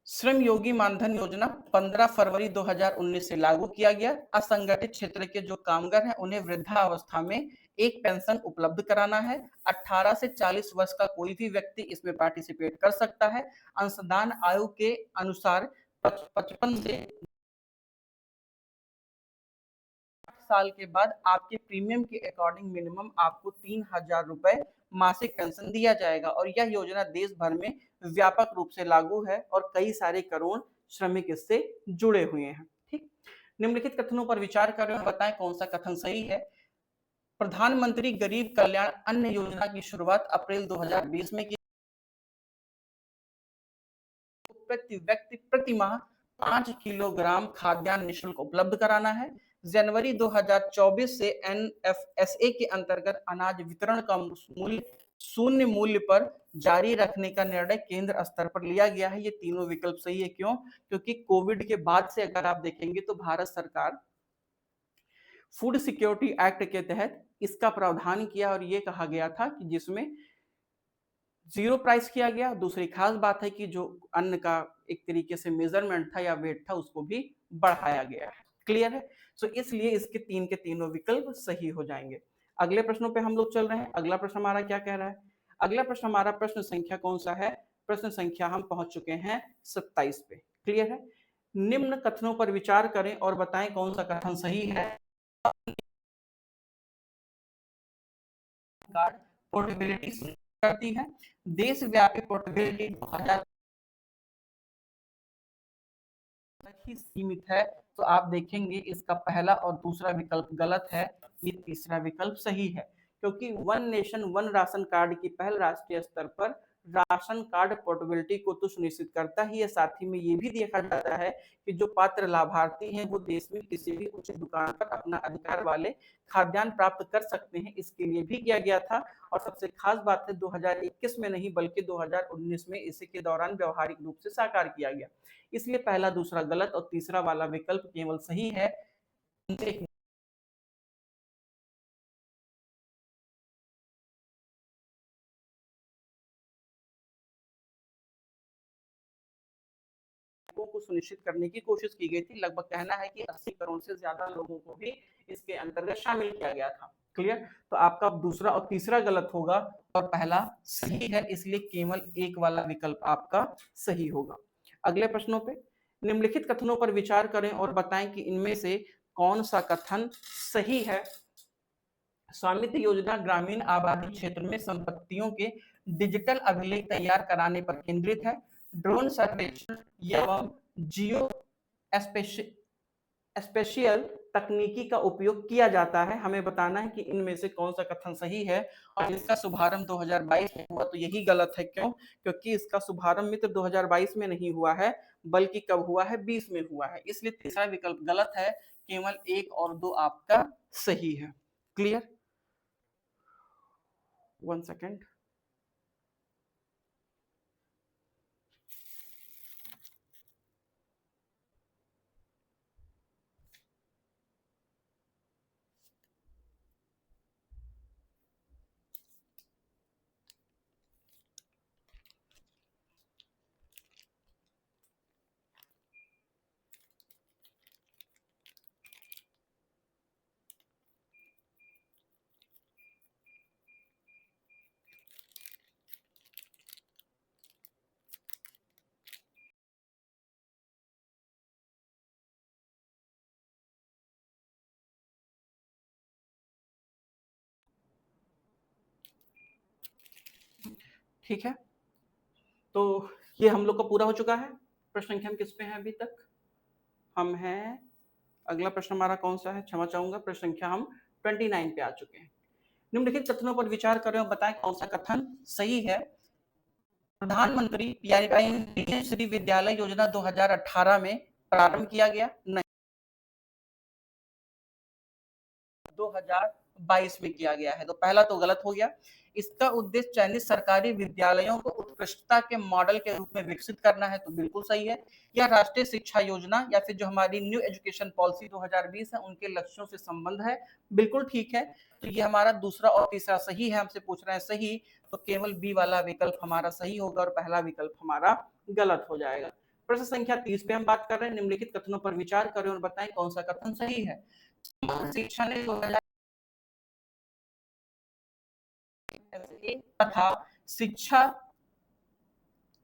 श्रम योगी मानधन योजना 15 फरवरी 2019 से लागू किया गया। असंगठित क्षेत्र के जो कामगार हैं उन्हें वृद्धावस्था में एक पेंशन उपलब्ध कराना है। 18 से 40 वर्ष का कोई भी व्यक्ति इसमें पार्टिसिपेट कर सकता है। अंशदान आयोग के अनुसार 55 से साल के बाद आपके प्रीमियम के अकॉर्डिंग मिनिमम आपको 3,000 रुपए मासिक पेंशन दिया जाएगा और यह योजना देश भर में व्यापक रूप से लागू है और कई सारे करोड़ श्रमिक इससे जुड़े हुए हैं। ठीक, निम्नलिखित कथनों पर विचार करें और बताएं कौन सा कथन सही है। प्रधानमंत्री गरीब कल्याण अन्न योजना की शुरुआत अप्रैल 2020 में की। प्रति व्यक्ति प्रति माह 5 किलोग्राम खाद्यान्न निःशुल्क उपलब्ध कराना है। जनवरी 2024 से एनएफएसए के अंतर्गत अनाज वितरण का मूल्य शून्य मूल्य पर जारी रखने का निर्णय केंद्र स्तर पर लिया गया है। ये तीनों विकल्प सही है। क्यों? क्योंकि कोविड के बाद से अगर आप देखेंगे तो भारत सरकार फूड सिक्योरिटी एक्ट के तहत इसका प्रावधान किया और ये कहा गया था कि जिसमें जीरो प्राइस किया गया। दूसरी खास बात है कि जो अन्न का एक तरीके से मेजरमेंट था या वेट था उसको भी बढ़ाया गया है। क्लियर है? सो इसलिए इसके तीन के तीनों विकल्प सही हो जाएंगे। अगले प्रश्नों पे हम लोग चल रहे हैं। अगला प्रश्न हमारा क्या कह रहा है? अगला प्रश्न हमारा प्रश्न संख्या कौन सा है? प्रश्न संख्या हम पहुंच चुके हैं 27 पे। क्लियर है? निम्न कथनों पर विचार करें और बताएं कौन सा कथन सही है। कार्ड पोर्टेबिलिटी करती है। देशव्यापी पोर्टेबिलिटी 2000 तक ही सीमित है। तो आप देखेंगे इसका पहला और दूसरा विकल्प गलत है। ये तीसरा विकल्प सही है क्योंकि one nation one ration card की पहल राष्ट्रीय स्तर पर राशन कार्ड पोर्टेबिलिटी को तो सुनिश्चित करता ही है, साथ ही में ये भी देखा जाता है कि जो पात्र लाभार्थी हैं वो देश में किसी भी उचित दुकान पर अपना अधिकार वाले खाद्यान्न प्राप्त कर सकते हैं। इसके लिए भी किया गया था और सबसे खास बात है 2021 में नहीं बल्कि 2019 में इसी के दौरान व्यवहारिक रूप से साकार किया गया। इसलिए पहला दूसरा गलत और तीसरा वाला विकल्प केवल सही है। को सुनिश्चित करने की कोशिश की गई थी। लगभग कहना है कि 80 करोड़ से ज्यादा लोगों को भी इसके अंतर्गत शामिल किया गया था। क्लियर? तो आपका दूसरा और तीसरा गलत होगा और पहला सही है, इसलिए केवल एक वाला विकल्प आपका सही होगा। अगले प्रश्नों पे निम्नलिखित कथनों पर विचार करें और बताएं कि इनमें से कौन सा कथन सही है। स्वामित्व योजना ग्रामीण आबादी क्षेत्र में संपत्तियों के डिजिटल अभिलेख तैयार कराने पर केंद्रित है। ड्रोन सर्वेक्षण एवं जियो स्पेशियल तकनीकी का उपयोग किया जाता है। हमें बताना है कि इनमें से कौन सा कथन सही है और इसका शुभारंभ 2022 में हुआ तो यही गलत है। क्यों? क्योंकि इसका शुभारंभ मित्र 2022 में नहीं हुआ है बल्कि कब हुआ है? 20 में हुआ है। इसलिए तीसरा विकल्प गलत है। केवल 1 और 2 आपका सही है। क्लियर? 1 सेकेंड। ठीक है, तो ये हम लोग का पूरा हो चुका है। प्रश्न संख्या हम किस पे हैं अभी तक? हम हैं, अगला प्रश्न हमारा कौन सा है? क्षमा चाहूंगा, प्रश्न संख्या हम 29 पे आ चुके हैं। निम्नलिखित कथनों पर विचार करें और बताएं कौन सा कथन सही है। प्रधानमंत्री पीएम श्री विद्यालय योजना 2018 में प्रारंभ किया गया? नहीं, 2022 में किया गया है। तो पहला तो गलत हो गया। इसका उद्देश्य चयनित सरकारी विद्यालयों को उत्कृष्टता के मॉडल के रूप में विकसित करना है, तो बिल्कुल सही है। यह राष्ट्रीय शिक्षा योजना या फिर जो हमारी न्यू एजुकेशन पॉलिसी 2020 है उनके लक्ष्यों से संबंध है, बिल्कुल ठीक है। तो ये हमारा दूसरा और तीसरा सही है, हमसे पूछ रहे हैं सही, तो केवल बी वाला विकल्प हमारा सही होगा और पहला विकल्प हमारा गलत हो जाएगा। प्रश्न संख्या 30 पे हम बात कर रहे हैं, निम्नलिखित कथनों पर विचार करें और बताएं कौन सा कथन सही है। शिक्षा ने 2000 तथा शिक्षा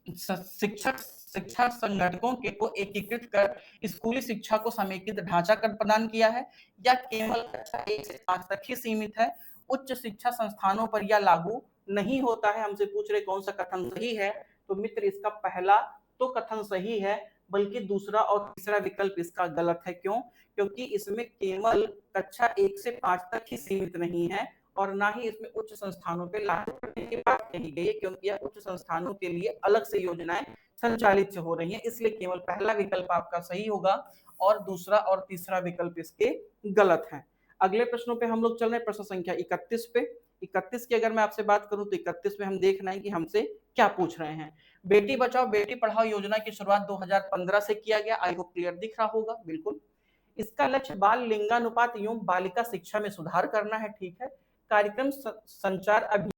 शिक्षक शिक्षा संगठकों के को एकीकृत कर स्कूली शिक्षा को समेकित ढांचागत प्रदान किया है, या केवल कक्षा 1 से 5 तक ही सीमित है। उच्च शिक्षा संस्थानों पर यह लागू नहीं होता है। हमसे पूछ रहे कौन सा कथन सही है, तो मित्र इसका पहला तो कथन सही है, बल्कि दूसरा और तीसरा विकल्प इसका गलत है। क्यों? क्योंकि इसमें केवल कक्षा 1 से 5 तक ही सीमित नहीं है और ना ही इसमें उच्च संस्थानों पे लागू करने की बात कही गई है, क्योंकि यह उच्च संस्थानों के लिए अलग से योजनाएं संचालित हो रही हैं। इसलिए केवल पहला विकल्प आपका सही होगा और दूसरा और तीसरा विकल्प इसके गलत हैं। अगले प्रश्नों पे हम लोग चल रहे हैं, प्रश्न संख्या 31 पे। 31 की अगर मैं आपसे बात करूं तो 31 में हम देखना है कि हमसे क्या पूछ रहे हैं। बेटी बचाओ बेटी पढ़ाओ योजना की शुरुआत 2015 से किया गया। आई होप क्लियर दिख रहा होगा, बिल्कुल। इसका लक्ष्य बाल लिंगानुपात एवं बालिका शिक्षा में सुधार करना है, ठीक है। कार्यक्रम संचार अभिसरण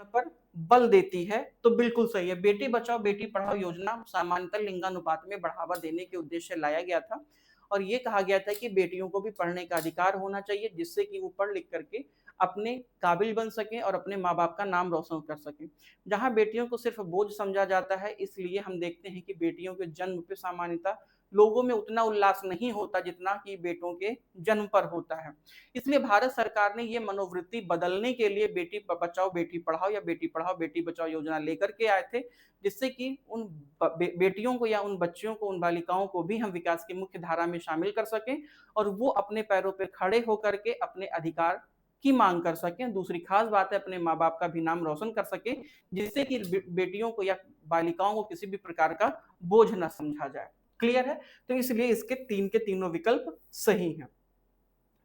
पर बल देती है, तो बिल्कुल सही है। बेटी बचाओ बेटी पढ़ाओ योजना सामान्यतः लिंगानुपात में बढ़ावा देने के उद्देश्य से लाया गया था और ये कहा गया था कि बेटियों को भी पढ़ने का अधिकार होना चाहिए, जिससे कि वो पढ़ लिख करके अपने काबिल बन सकें और अपने माँ बाप का नाम रोशन कर सकें। जहां बेटियों को सिर्फ बोझ समझा जाता है, इसलिए हम देखते हैं कि बेटियों के जन्म पे सामान्यतः लोगों में उतना उल्लास नहीं होता जितना कि बेटों के जन्म पर होता है। इसलिए भारत सरकार ने ये मनोवृत्ति बदलने के लिए बेटी बचाओ बेटी पढ़ाओ या बेटी पढ़ाओ बेटी बचाओ योजना लेकर के आए थे, जिससे कि उन बेटियों को या उन बच्चियों को, उन बालिकाओं को भी हम विकास की मुख्य धारा में शामिल कर सकें और वो अपने पैरों पर खड़े होकर के अपने अधिकार की मांग कर सकें। दूसरी खास बात है अपने माँ बाप का भी नाम रोशन कर सकें, जिससे कि बेटियों को या बालिकाओं को किसी भी प्रकार का बोझ न समझा जाए। क्लियर है? तो इसलिए इसके तीन के तीनों विकल्प सही हैं।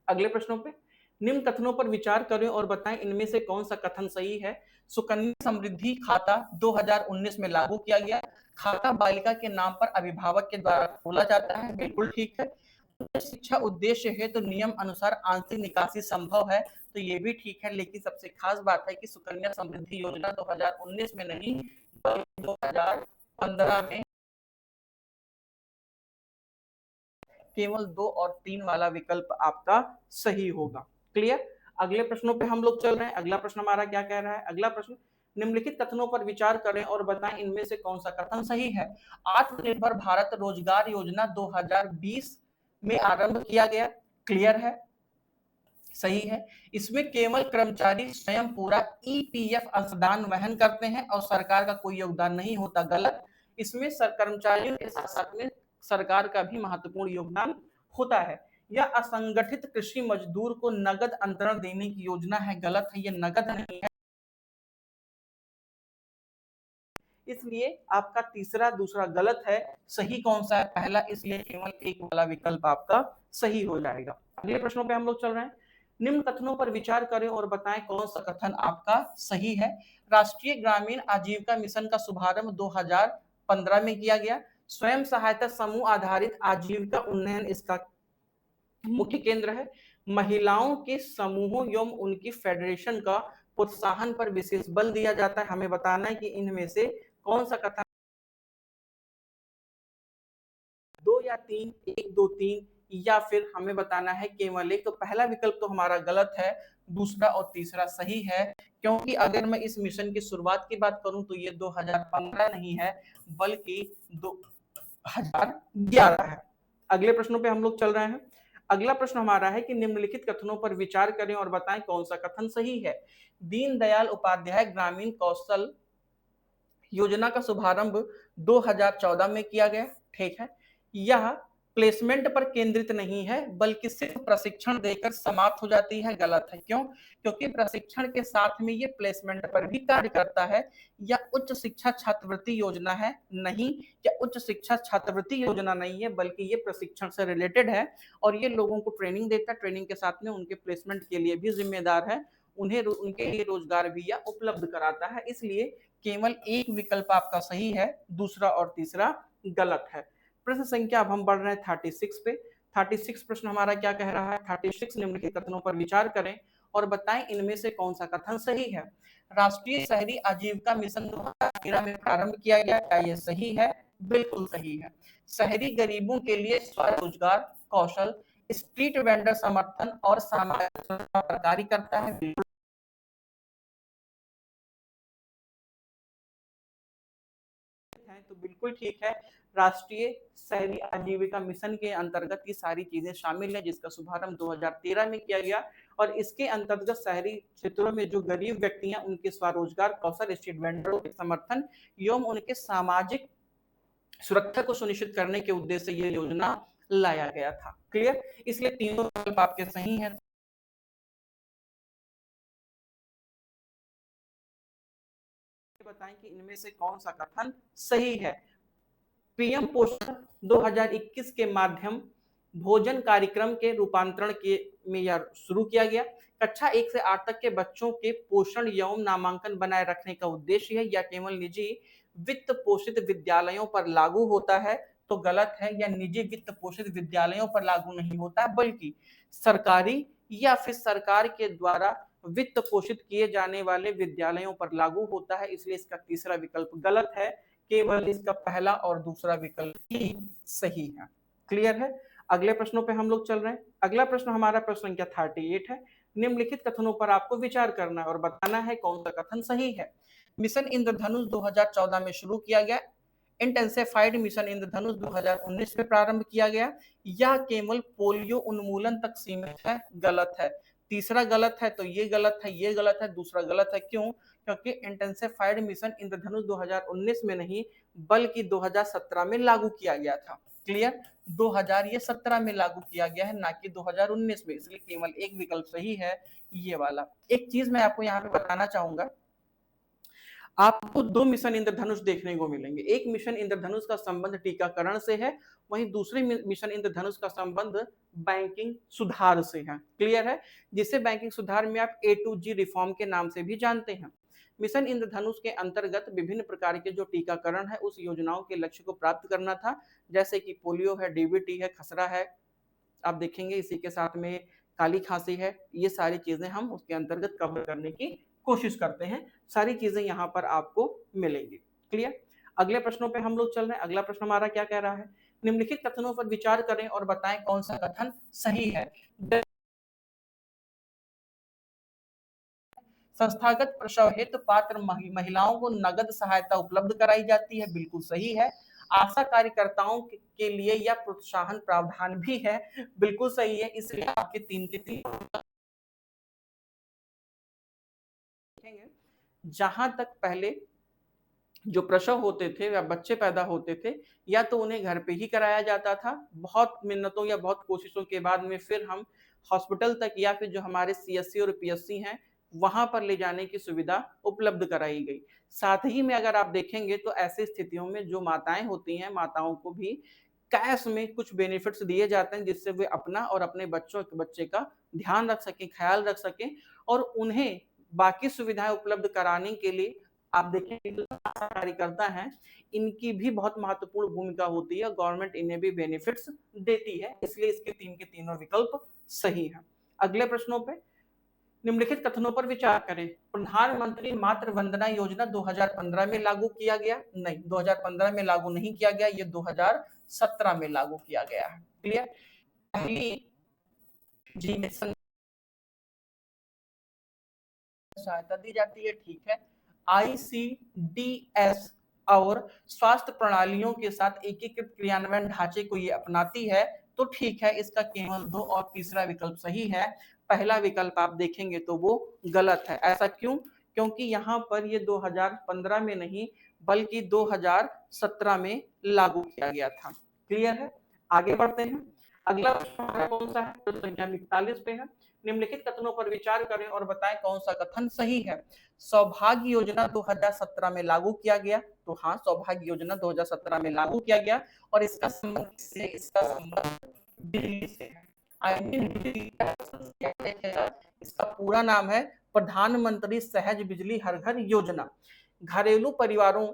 अगले प्रश्नों पे, निम्न कथनों पर विचार करें और बताएं इनमें से कौन सा कथन सही है। सुकन्या समृद्धि खाता 2019 में लागू किया गया। खाता बालिका के नाम पर अभिभावक के द्वारा खोला जाता है, बिल्कुल ठीक है। शिक्षा उद्देश्य है तो नियम अनुसार आंशिक निकासी संभव है, तो ये भी ठीक है। लेकिन सबसे खास बात है कि सुकन्या समृद्धि योजना 2019 में नहीं बल्कि 2015 में केवल 2 और 3 वाला विकल्प आपका सही होगा। क्लियर? अगले प्रश्नों पे हम लोग चल रहे हैं। अगला प्रश्न हमारा क्या कह रहा है? अगला प्रश्न, निम्नलिखित कथनों पर विचार करें और बताएं इनमें से कौन सा कथन सही है। आत्मनिर्भर भारत रोजगार योजना 2020 में आरंभ किया गया। क्लियर है? सही है। इसमें केवल कर्मचारी स्वयं पूरा ईपीएफ अंशदान वहन करते हैं और सरकार का कोई योगदान नहीं होता। गलत। इसमें कर्मचारियों के साथ साथ में सरकार का भी महत्वपूर्ण योगदान होता है। यह असंगठित कृषि मजदूर को नगद अंतरण देने की योजना है। गलत है, यह नगद नहीं है। इसलिए आपका तीसरा दूसरा गलत है। सही कौन सा है? पहला, इसलिए केवल एक वाला विकल्प आपका सही हो जाएगा। अगले प्रश्नों पे हम लोग चल रहे हैं। निम्न कथनों पर विचार करें और बताएं कौन सा कथन आपका सही है। राष्ट्रीय ग्रामीण आजीविका मिशन का शुभारंभ 2015 में किया गया। स्वयं सहायता समूह आधारित आजीविका उन्नयन इसका मुख्य केंद्र है। महिलाओं के समूहों एवं उनकी फेडरेशन का प्रोत्साहन पर विशेष बल दिया जाता है। हमें बताना है कि इनमें से कौन सा कथन 2 या 3, 1 2 3, या फिर हमें बताना है केवल एक। तो पहला विकल्प तो हमारा गलत है, दूसरा और तीसरा सही है। क्योंकि अगर मैं इस मिशन की शुरुआत की बात करूं तो ये 2015 नहीं है बल्कि 2011 है। अगले प्रश्नों पे हम लोग चल रहे हैं। अगला प्रश्न हमारा है कि निम्नलिखित कथनों पर विचार करें और बताएं कौन सा कथन सही है। दीनदयाल उपाध्याय ग्रामीण कौशल योजना का शुभारंभ 2014 में किया गया। ठीक है। यह प्लेसमेंट पर केंद्रित नहीं है बल्कि सिर्फ प्रशिक्षण देकर समाप्त हो जाती है, गलत है। क्यों? क्योंकि प्रशिक्षण के साथ में ये प्लेसमेंट पर भी कार्य करता है। या उच्च शिक्षा छात्रवृत्ति योजना है? नहीं, या उच्च शिक्षा छात्रवृत्ति योजना नहीं है, बल्कि ये प्रशिक्षण से रिलेटेड है और ये लोगों को ट्रेनिंग देता है, ट्रेनिंग के साथ में उनके प्लेसमेंट के लिए भी जिम्मेदार है, उन्हें उनके लिए रोजगार भी या उपलब्ध कराता है। इसलिए केवल एक विकल्प आपका सही है, दूसरा और तीसरा गलत है। प्रश्न संख्या अब हम बढ़ रहे हैं 36 पे। 36 प्रश्न हमारा क्या कह रहा है? 36 निम्नलिखित कथनों पर विचार करें और बताएं इनमें से कौन सा कथन सही है। राष्ट्रीय शहरी आजीविका मिशन 2013 में प्रारंभ किया गया, क्या यह सही है? बिल्कुल सही है। शहरी गरीबों के लिए स्वरोजगार कौशल, स्ट्रीट वेंडर समर्थन और सामाजिक कार्य करता है। तो बिल्कुल ठीक है। राष्ट्रीय शहरी आजीविका मिशन के अंतर्गत ये सारी चीजें शामिल है, जिसका शुभारंभ 2013 में किया गया और इसके अंतर्गत शहरी क्षेत्रों में जो गरीब व्यक्ति हैं उनके स्वरोजगार कौशल, स्ट्रीट वेंडरों के समर्थन एवं उनके सामाजिक सुरक्षा को सुनिश्चित करने के उद्देश्य से ये योजना लाया गया था। क्लियर? इसलिए तीनों विकल्प आपके सही हैं। बताएं कि इनमें से कौन सा कथन सही है। पीएम पोषण 2021 के माध्यम भोजन कार्यक्रम के रूपांतरण के में यह शुरू किया गया। कक्षा 1 से 8 तक के बच्चों के पोषण एवं नामांकन बनाए रखने का उद्देश्य है या केवल निजी वित्त पोषित विद्यालयों पर लागू होता है? तो गलत है, या निजी वित्त पोषित विद्यालयों पर लागू नहीं होता बल्कि सरकारी या फिर सरकार के द्वारा वित्त पोषित किए जाने वाले विद्यालयों पर लागू होता है। इसलिए इसका तीसरा विकल्प गलत है, केवल इसका पहला और दूसरा विकल्प ही सही है। क्लियर है? अगले प्रश्नों पे हम लोग चल रहे हैं। अगला प्रश्न हमारा प्रश्न संख्या 38 है। निम्नलिखित कथनों पर आपको विचार करना है और बताना है कौन सा कथन सही है। मिशन इंद्रधनुष 2014 में शुरू किया गया, इंटेंसिफाइड मिशन इंद्रधनुष 2019 में प्रारंभ किया गया, या केवल पोलियो उन्मूलन तक सीमित है? गलत है। तीसरा गलत है, तो ये गलत है, ये गलत है, दूसरा गलत है। क्यों? क्योंकि इंटेंसिफाइड मिशन इंद्रधनुष 2019 में नहीं बल्कि 2017 में लागू किया गया था। क्लियर? 2017 में लागू किया गया है, ना कि 2019 में। इसलिए केवल एक विकल्प सही है, ये वाला। एक चीज मैं आपको यहाँ पे बताना चाहूंगा, आपको दो मिशन इंद्रधनुष देखने को मिलेंगे। एक मिशन इंद्रधनुष का संबंध टीकाकरण से है, वहीं दूसरे मिशन इंद्रधनुष का संबंध बैंकिंग सुधार से है। क्लियर है? जिसे बैंकिंग सुधार में आप A2G रिफॉर्म के नाम से भी जानते हैं। मिशन इंद्रधनुष के अंतर्गत विभिन्न प्रकार के जो टीकाकरण है उस योजनाओं के लक्ष्य को प्राप्त करना था, जैसे कि पोलियो है, डीबीटी है, खसरा है, आप देखेंगे इसी के साथ में काली खांसी है। ये सारी चीजें हम उसके अंतर्गत कवर करने की कोशिश करते हैं। सारी चीजें यहाँ पर आपको मिलेंगी। क्लियर? अगले प्रश्नों पे हम लोग चल रहे हैं। अगला प्रश्न हमारा क्या कह रहा है? निम्नलिखित कथनों पर विचार करें और बताएं कौन सा कथन सही है। संस्थागत प्रसव हेतु पात्र महिलाओं को नगद सहायता उपलब्ध कराई जाती है? बिल्कुल सही है। आशा कार्यकर्ताओं के लिए यह प्रोत्साहन प्रावधान भी है? बिल्कुल सही है। इसलिए आपके तीन के तीन। जहां तक पहले जो प्रसव होते थे या बच्चे पैदा होते थे, या तो उन्हें घर पे ही कराया जाता था, बहुत मिन्नतों या बहुत कोशिशों के बाद में फिर हम हॉस्पिटल तक या फिर जो हमारे सीएससी और पीएससी हैं वहां पर ले जाने की सुविधा उपलब्ध कराई गई। साथ ही में अगर आप देखेंगे तो ऐसी स्थितियों में जो माताएं होती हैं, माताओं को भी कैश में कुछ बेनिफिट्स दिए जाते हैं, जिससे वे अपना और अपने बच्चे का ध्यान रख सकें, ख्याल रख सकें, और उन्हें बाकी सुविधाएं उपलब्ध कराने के लिए आप देखेंगे जो कार्यकर्ता हैं इनकी भी बहुत महत्वपूर्ण भूमिका होती है। गवर्नमेंट इन्हें भी बेनिफिट्स देती है, इसलिए इसके तीन के तीनों विकल्प सही है। अगले प्रश्नों पे निम्नलिखित कथनों पर विचार करें। प्रधानमंत्री मातृ वंदना योजना 2015 में लागू किया गया? नहीं, 2015 में लागू नहीं किया गया, ये 2017 में लागू किया गया है। क्लियर? पहली जी सहायता दी जाती है, ठीक है। ICDS और स्वास्थ्य प्रणालियों के साथ एकीकृत क्रियान्वयन ढांचे को ये अपनाती है, तो ठीक है, इसका केवल दो और तीसरा विकल्प सही है। पहला विकल्प आप देखेंगे तो वो गलत है। ऐसा क्यों? क्योंकि यहाँ पर ये 2015 में नहीं बल्कि 2017 में लागू किया गया था। क्लियर है? आगे बढ़ते हैं। अगला प्रश्न हमारा कौन सा है? प्रश्न संख्या 41 पे है। निम्नलिखित कथनों पर विचार करें और बताएं कौन सा कथन सही है। सौभाग्य योजना 2017 में लागू किया गया। तो हाँ, सौभाग्य योजना 2017 में लागू किया गया और इसका संबंध से इसका संबंध बिजली से है। इसका पूरा नाम है प्रधानमंत्री सहज बिजली हर घर योजना। घरेलू परिवारों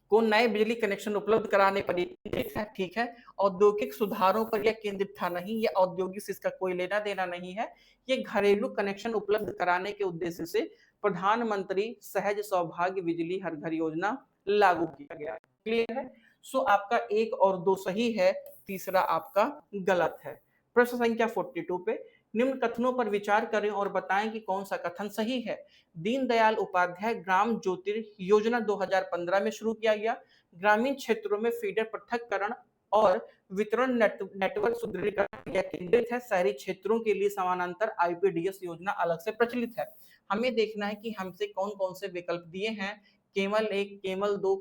को नए बिजली कनेक्शन उपलब्ध कराने पर केंद्रित है। ठीक है, औद्योगिक सुधारों पर यह केंद्रित था नहीं, यह औद्योगिक से इसका कोई लेना देना नहीं है। ये घरेलू कनेक्शन उपलब्ध कराने के उद्देश्य से प्रधानमंत्री सहज सौभाग्य बिजली हर घर योजना लागू किया गया। क्लियर है? सो आपका 1 और 2 सही है, तीसरा आपका गलत है। प्रश्न संख्या 42 पे निम्न कथनों पर विचार करें और बताएं कि कौन सा कथन सही है। दीनदयाल उपाध्याय ग्राम ज्योतिर्योजना 2015 में शुरू किया गया। ग्रामीण क्षेत्रों में फीडर पृथक्करण और वितरण नेटवर्क सुदृढ़ीकरण केंद्रित है। शहरी क्षेत्रों के लिए समानांतर आईपीडीएस योजना अलग से प्रचलित है। हमें देखना है कि हमसे कौन कौन से विकल्प दिए हैं। केवल 1, केवल 2,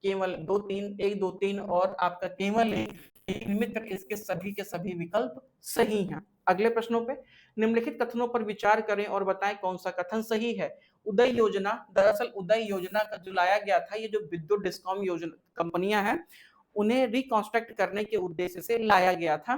केवल 2 3, 1 2 3 और आपका केवल 1। इसके सभी के सभी विकल्प सही हैं। अगले प्रश्नों पे निम्नलिखित कथनों पर विचार करें और बताएं कौन सा कथन सही है। उदय योजना, दरअसल उदय योजना का जो लाया गया था, ये जो विद्युत डिस्कॉम योजना कंपनियां हैं उन्हें रिकॉन्स्ट्रक्ट करने के उद्देश्य से लाया गया था।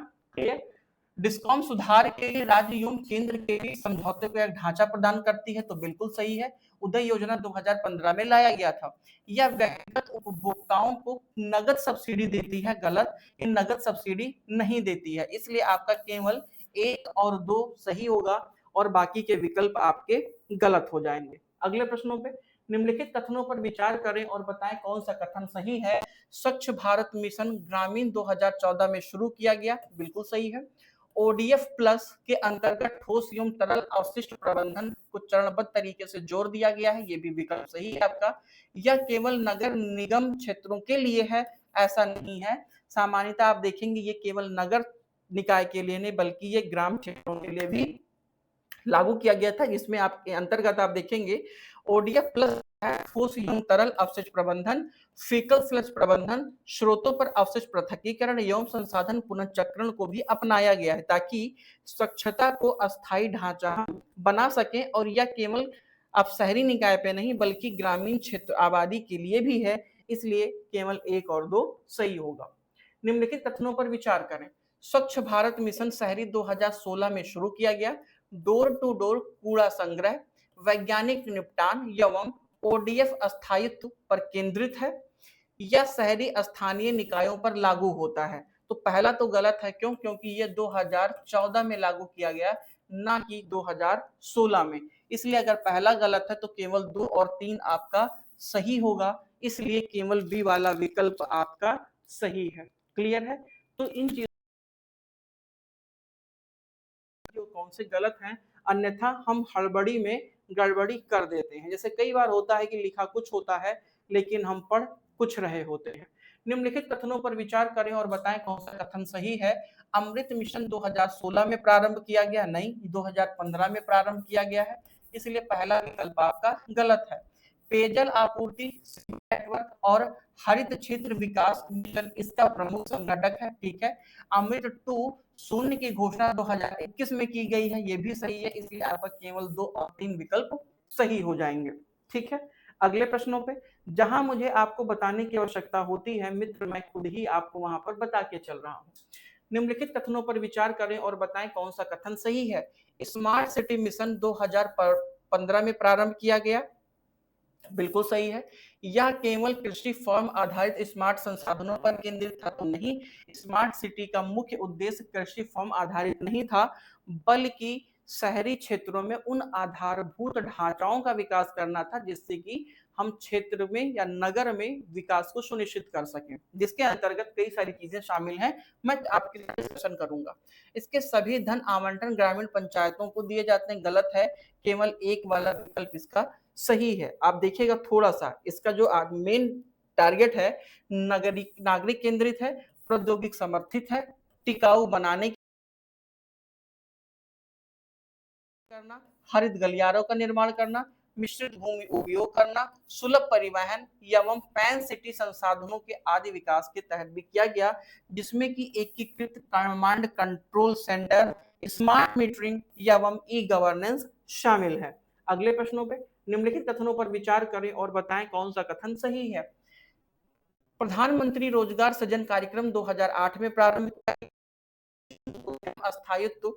डिस्कॉम सुधार के लिए राज्य एवं केंद्र के बीच समझौते को एक ढांचा प्रदान करती है। तो बिल्कुल सही है, उदय योजना 2015 में लाया गया था। यह व्यक्तिगत उपभोक्ताओं को नगद सब्सिडी देती है। गलत, ये नगद सब्सिडी नहीं देती है, इसलिए आपका केवल 1 और 2 सही होगा और बाकी के विकल्प आपके गलत हो जाएंगे। अगले प्रश्नों पे निम्नलिखित कथनों पर विचार करें और बताएं कौन सा कथन सही है। स्वच्छ भारत मिशन ग्रामीण 2014 में शुरू किया गया। बिल्कुल सही है। ओडीएफ प्लस के अंतर्गत ठोस एवं तरल अवशिष्ट प्रबंधन को चरणबद्ध तरीके से जोड़ दिया गया है। ये भी विकल्प सही है आपका। यह केवल नगर निगम क्षेत्रों के लिए है, ऐसा नहीं है। सामान्यतः आप देखेंगे ये केवल नगर निकाय के लिए नहीं बल्कि ये ग्राम क्षेत्रों के लिए भी लागू किया गया था। इसमें आपके अंतर्गत आप देखेंगे ओडीएफ प्लस ठोस एवं तरल अवशिष्ट प्रबंधन, फीकल फ्लश प्रबंधन, स्रोतों पर अवशिष्ट पृथकीकरण एवं संसाधन पुनर्चक्रण को भी अपनाया गया है ताकि स्वच्छता को अस्थायी ढांचा बना सके। और यह केवल अब शहरी निकाय पे नहीं बल्कि ग्रामीण क्षेत्र आबादी के लिए भी है, इसलिए केवल 1 और 2 सही होगा। निम्नलिखित कथनों पर विचार करें। स्वच्छ भारत मिशन शहरी 2016 में शुरू किया गया। डोर टू डोर कूड़ा संग्रह, वैज्ञानिक निपटान एवं ओडीएफ स्थायित्व पर केंद्रित है। यह शहरी स्थानीय निकायों पर लागू होता है। तो पहला तो गलत है, क्यों? क्योंकि यह 2014 में लागू किया गया, ना कि 2016 में। इसलिए अगर पहला गलत है तो केवल 2 और 3 आपका सही होगा, इसलिए केवल बी वाला विकल्प आपका सही है। क्लियर है? तो इन चीजों कौन से गलत हैं, अन्यथा हम हड़बड़ी में गड़बड़ी कर देते हैं। जैसे कई बार होता है कि लिखा कुछ होता है लेकिन हम पढ़ कुछ रहे होते हैं। निम्नलिखित कथनों पर विचार करें और बताएं कौन सा कथन सही है। अमृत मिशन 2016 में प्रारंभ किया गया, नहीं 2015 में प्रारंभ किया गया है, इसलिए पहला विकल्प आपका गलत है। पेयजल आपूर्ति नेटवर्क और हरित क्षेत्र विकास मिशन इसका प्रमुख संगठक है। ठीक है। अमृत 2 शून्य की घोषणा 2021 में की गई है, ये भी सही है, इसलिए आपका केवल 2 और 3 विकल्प सही हो जाएंगे। ठीक है। अगले प्रश्नों पे जहां मुझे आपको बताने की आवश्यकता होती है मित्र, मैं खुद ही आपको वहां पर बता के चल रहा हूं। निम्नलिखित कथनों पर विचार करें और बताएं कौन सा कथन सही है। स्मार्ट सिटी मिशन 2015 में प्रारंभ किया गया। बिल्कुल सही है। यह केवल कृषि फॉर्म आधारित स्मार्ट संसाधनों पर केंद्रित था, तो नहीं। स्मार्ट सिटी का मुख्य उद्देश्य कृषि फॉर्म आधारित नहीं था बल्कि शहरी क्षेत्रों में उन आधारभूत ढांचाओं का विकास करना था जिससे कि हम क्षेत्र में या नगर में विकास को सुनिश्चित कर सकें, जिसके अंतर्गत कई सारी चीजें शामिल हैं, मैं आपके साथ डिस्कशन करूंगा। इसके सभी धन आवंटन ग्रामीण पंचायतों को दिए जाते हैं। गलत है, केवल 1 वाला विकल्प इसका सही है। आप देखिएगा थोड़ा सा इसका जो मेन टारगेट है नागरिक केंद्रित है, प्रौद्योगिक समर्थित है, टिकाऊ बनाने करना, हरित गलियारों का निर्माण करना, मिश्रित भूमि उपयोग करना, सुलभ परिवहन एवं पैन सिटी संसाधनों के आदि विकास के तहत भी किया गया, जिसमें कि एकीकृत command control centre, smart metering एवं ई गवर्नेंस शामिल है। अगले प्रश्नों पे, निम्नलिखित कथनों पर विचार करें और बताएं कौन सा कथन सही है। प्रधानमंत्री रोजगार सृजन कार्यक्रम 2008 में प्रारंभ किया, स्थायित्व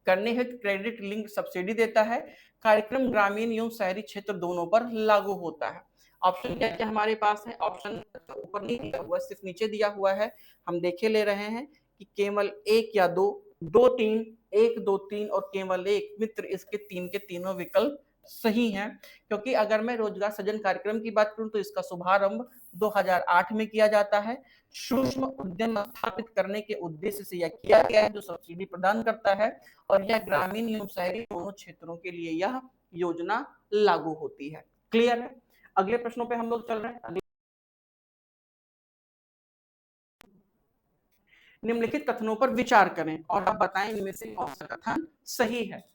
करने हेतु क्रेडिट लिंक सब्सिडी देता है। कार्यक्रम ग्रामीण एवं शहरी क्षेत्र दोनों पर लागू होता है। ऑप्शन क्या क्या हमारे पास है? ऑप्शन ऊपर नहीं दिया हुआ, सिर्फ नीचे दिया हुआ है। हम देखे ले रहे हैं कि केवल एक या दो, दो तीन, एक दो तीन और केवल एक। मित्र, इसके तीन के तीनों विकल्प सही हैं, क्योंकि अगर मैं रोजगार सृजन कार्यक्रम की बात करूं तो इसका शुभारंभ 2008 में किया जाता है। सूक्ष्म उद्यम स्थापित करने के उद्देश्य से यह किया गया है, जो सब्सिडी प्रदान करता है, और यह ग्रामीण एवं शहरी दोनों क्षेत्रों के लिए यह योजना लागू होती है। क्लियर है? अगले प्रश्नों पे हम लोग चल रहे हैं। निम्नलिखित कथनों पर विचार करें और आप बताएं इनमें से कौन सा कथन सही है।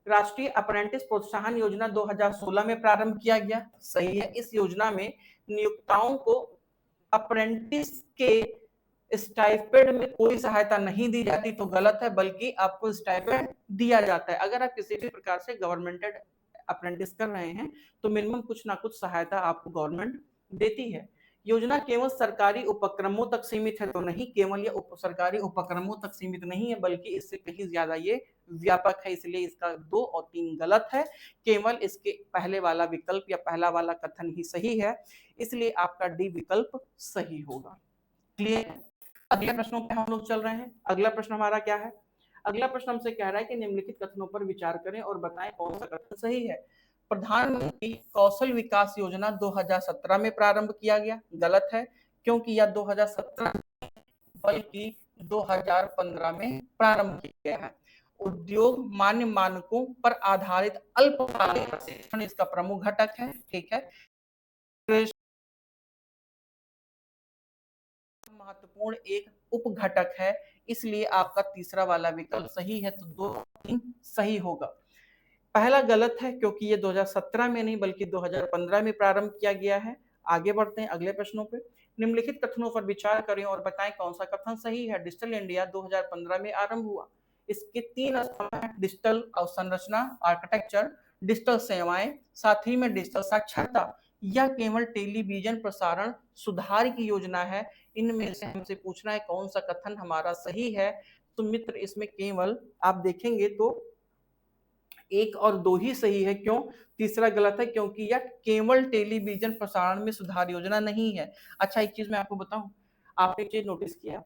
राष्ट्रीय अप्रेंटिस प्रोत्साहन योजना 2016 में प्रारंभ किया गया, सही है। इस योजना में नियोक्ताओं को अप्रेंटिस के स्टाइपेंड में कोई सहायता नहीं दी जाती तो गलत है, बल्कि आपको स्टाइपेंड दिया जाता है। अगर आप किसी भी प्रकार से गवर्नमेंटेड अप्रेंटिस कर रहे हैं तो मिनिमम कुछ ना कुछ सहायता आपको गवर्नमेंट देती है। योजना केवल सरकारी उपक्रमों तक सीमित है तो नहीं, केवल ये सरकारी उपक्रमों तक सीमित नहीं है, बल्कि इससे कहीं ज्यादा ये व्यापक है, इसलिए इसका 2 और 3 गलत है। केवल इसके पहले वाला विकल्प या पहला वाला कथन ही सही है, इसलिए आपका डी विकल्प सही होगा। क्लियर? अगले प्रश्नों पे हम लोग चल रहे हैं। अगला प्रश्न हमारा क्या है? अगला प्रश्न हमसे कह रहा है कि निम्नलिखित कथनों पर विचार करें और बताएं कौन सा कथन सही है। प्रधानमंत्री कौशल विकास योजना 2017 में प्रारंभ किया गया, गलत है, क्योंकि यह 2017 बल्कि 2015 में प्रारंभ किया गया है। उद्योग मान्य मानकों पर आधारित अल्पकालिक प्रशिक्षण इसका प्रमुख घटक है, ठीक है। महत्वपूर्ण एक उप घटक है, इसलिए आपका तीसरा वाला विकल्प सही है, तो 2 3 सही होगा। पहला गलत है, क्योंकि ये 2017 में नहीं बल्कि 2015 में प्रारंभ किया गया है। आगे बढ़ते हैं अगले प्रश्नों पे। निम्नलिखित कथनों पर विचार करें और बताएं कौन सा कथन सही है। डिजिटल इंडिया 2015 में आरंभ हुआ। इसके 3 स्तंभ हैं: डिजिटल अवसंरचना आर्किटेक्चर, डिजिटल सेवाएं, साथ ही में डिजिटल साक्षरता। यह केवल टेलीविजन प्रसारण सुधार की योजना है। इनमें से हमसे पूछना है कौन सा कथन हमारा सही है। तो मित्र, इसमें केवल आप देखेंगे तो 1 और 2 ही सही है। क्यों? तीसरा गलत है, क्योंकि यह केवल टेलीविजन प्रसारण में सुधार योजना नहीं है। अच्छा, एक चीज मैं आपको बताऊं, आपने एक चीज नोटिस किया,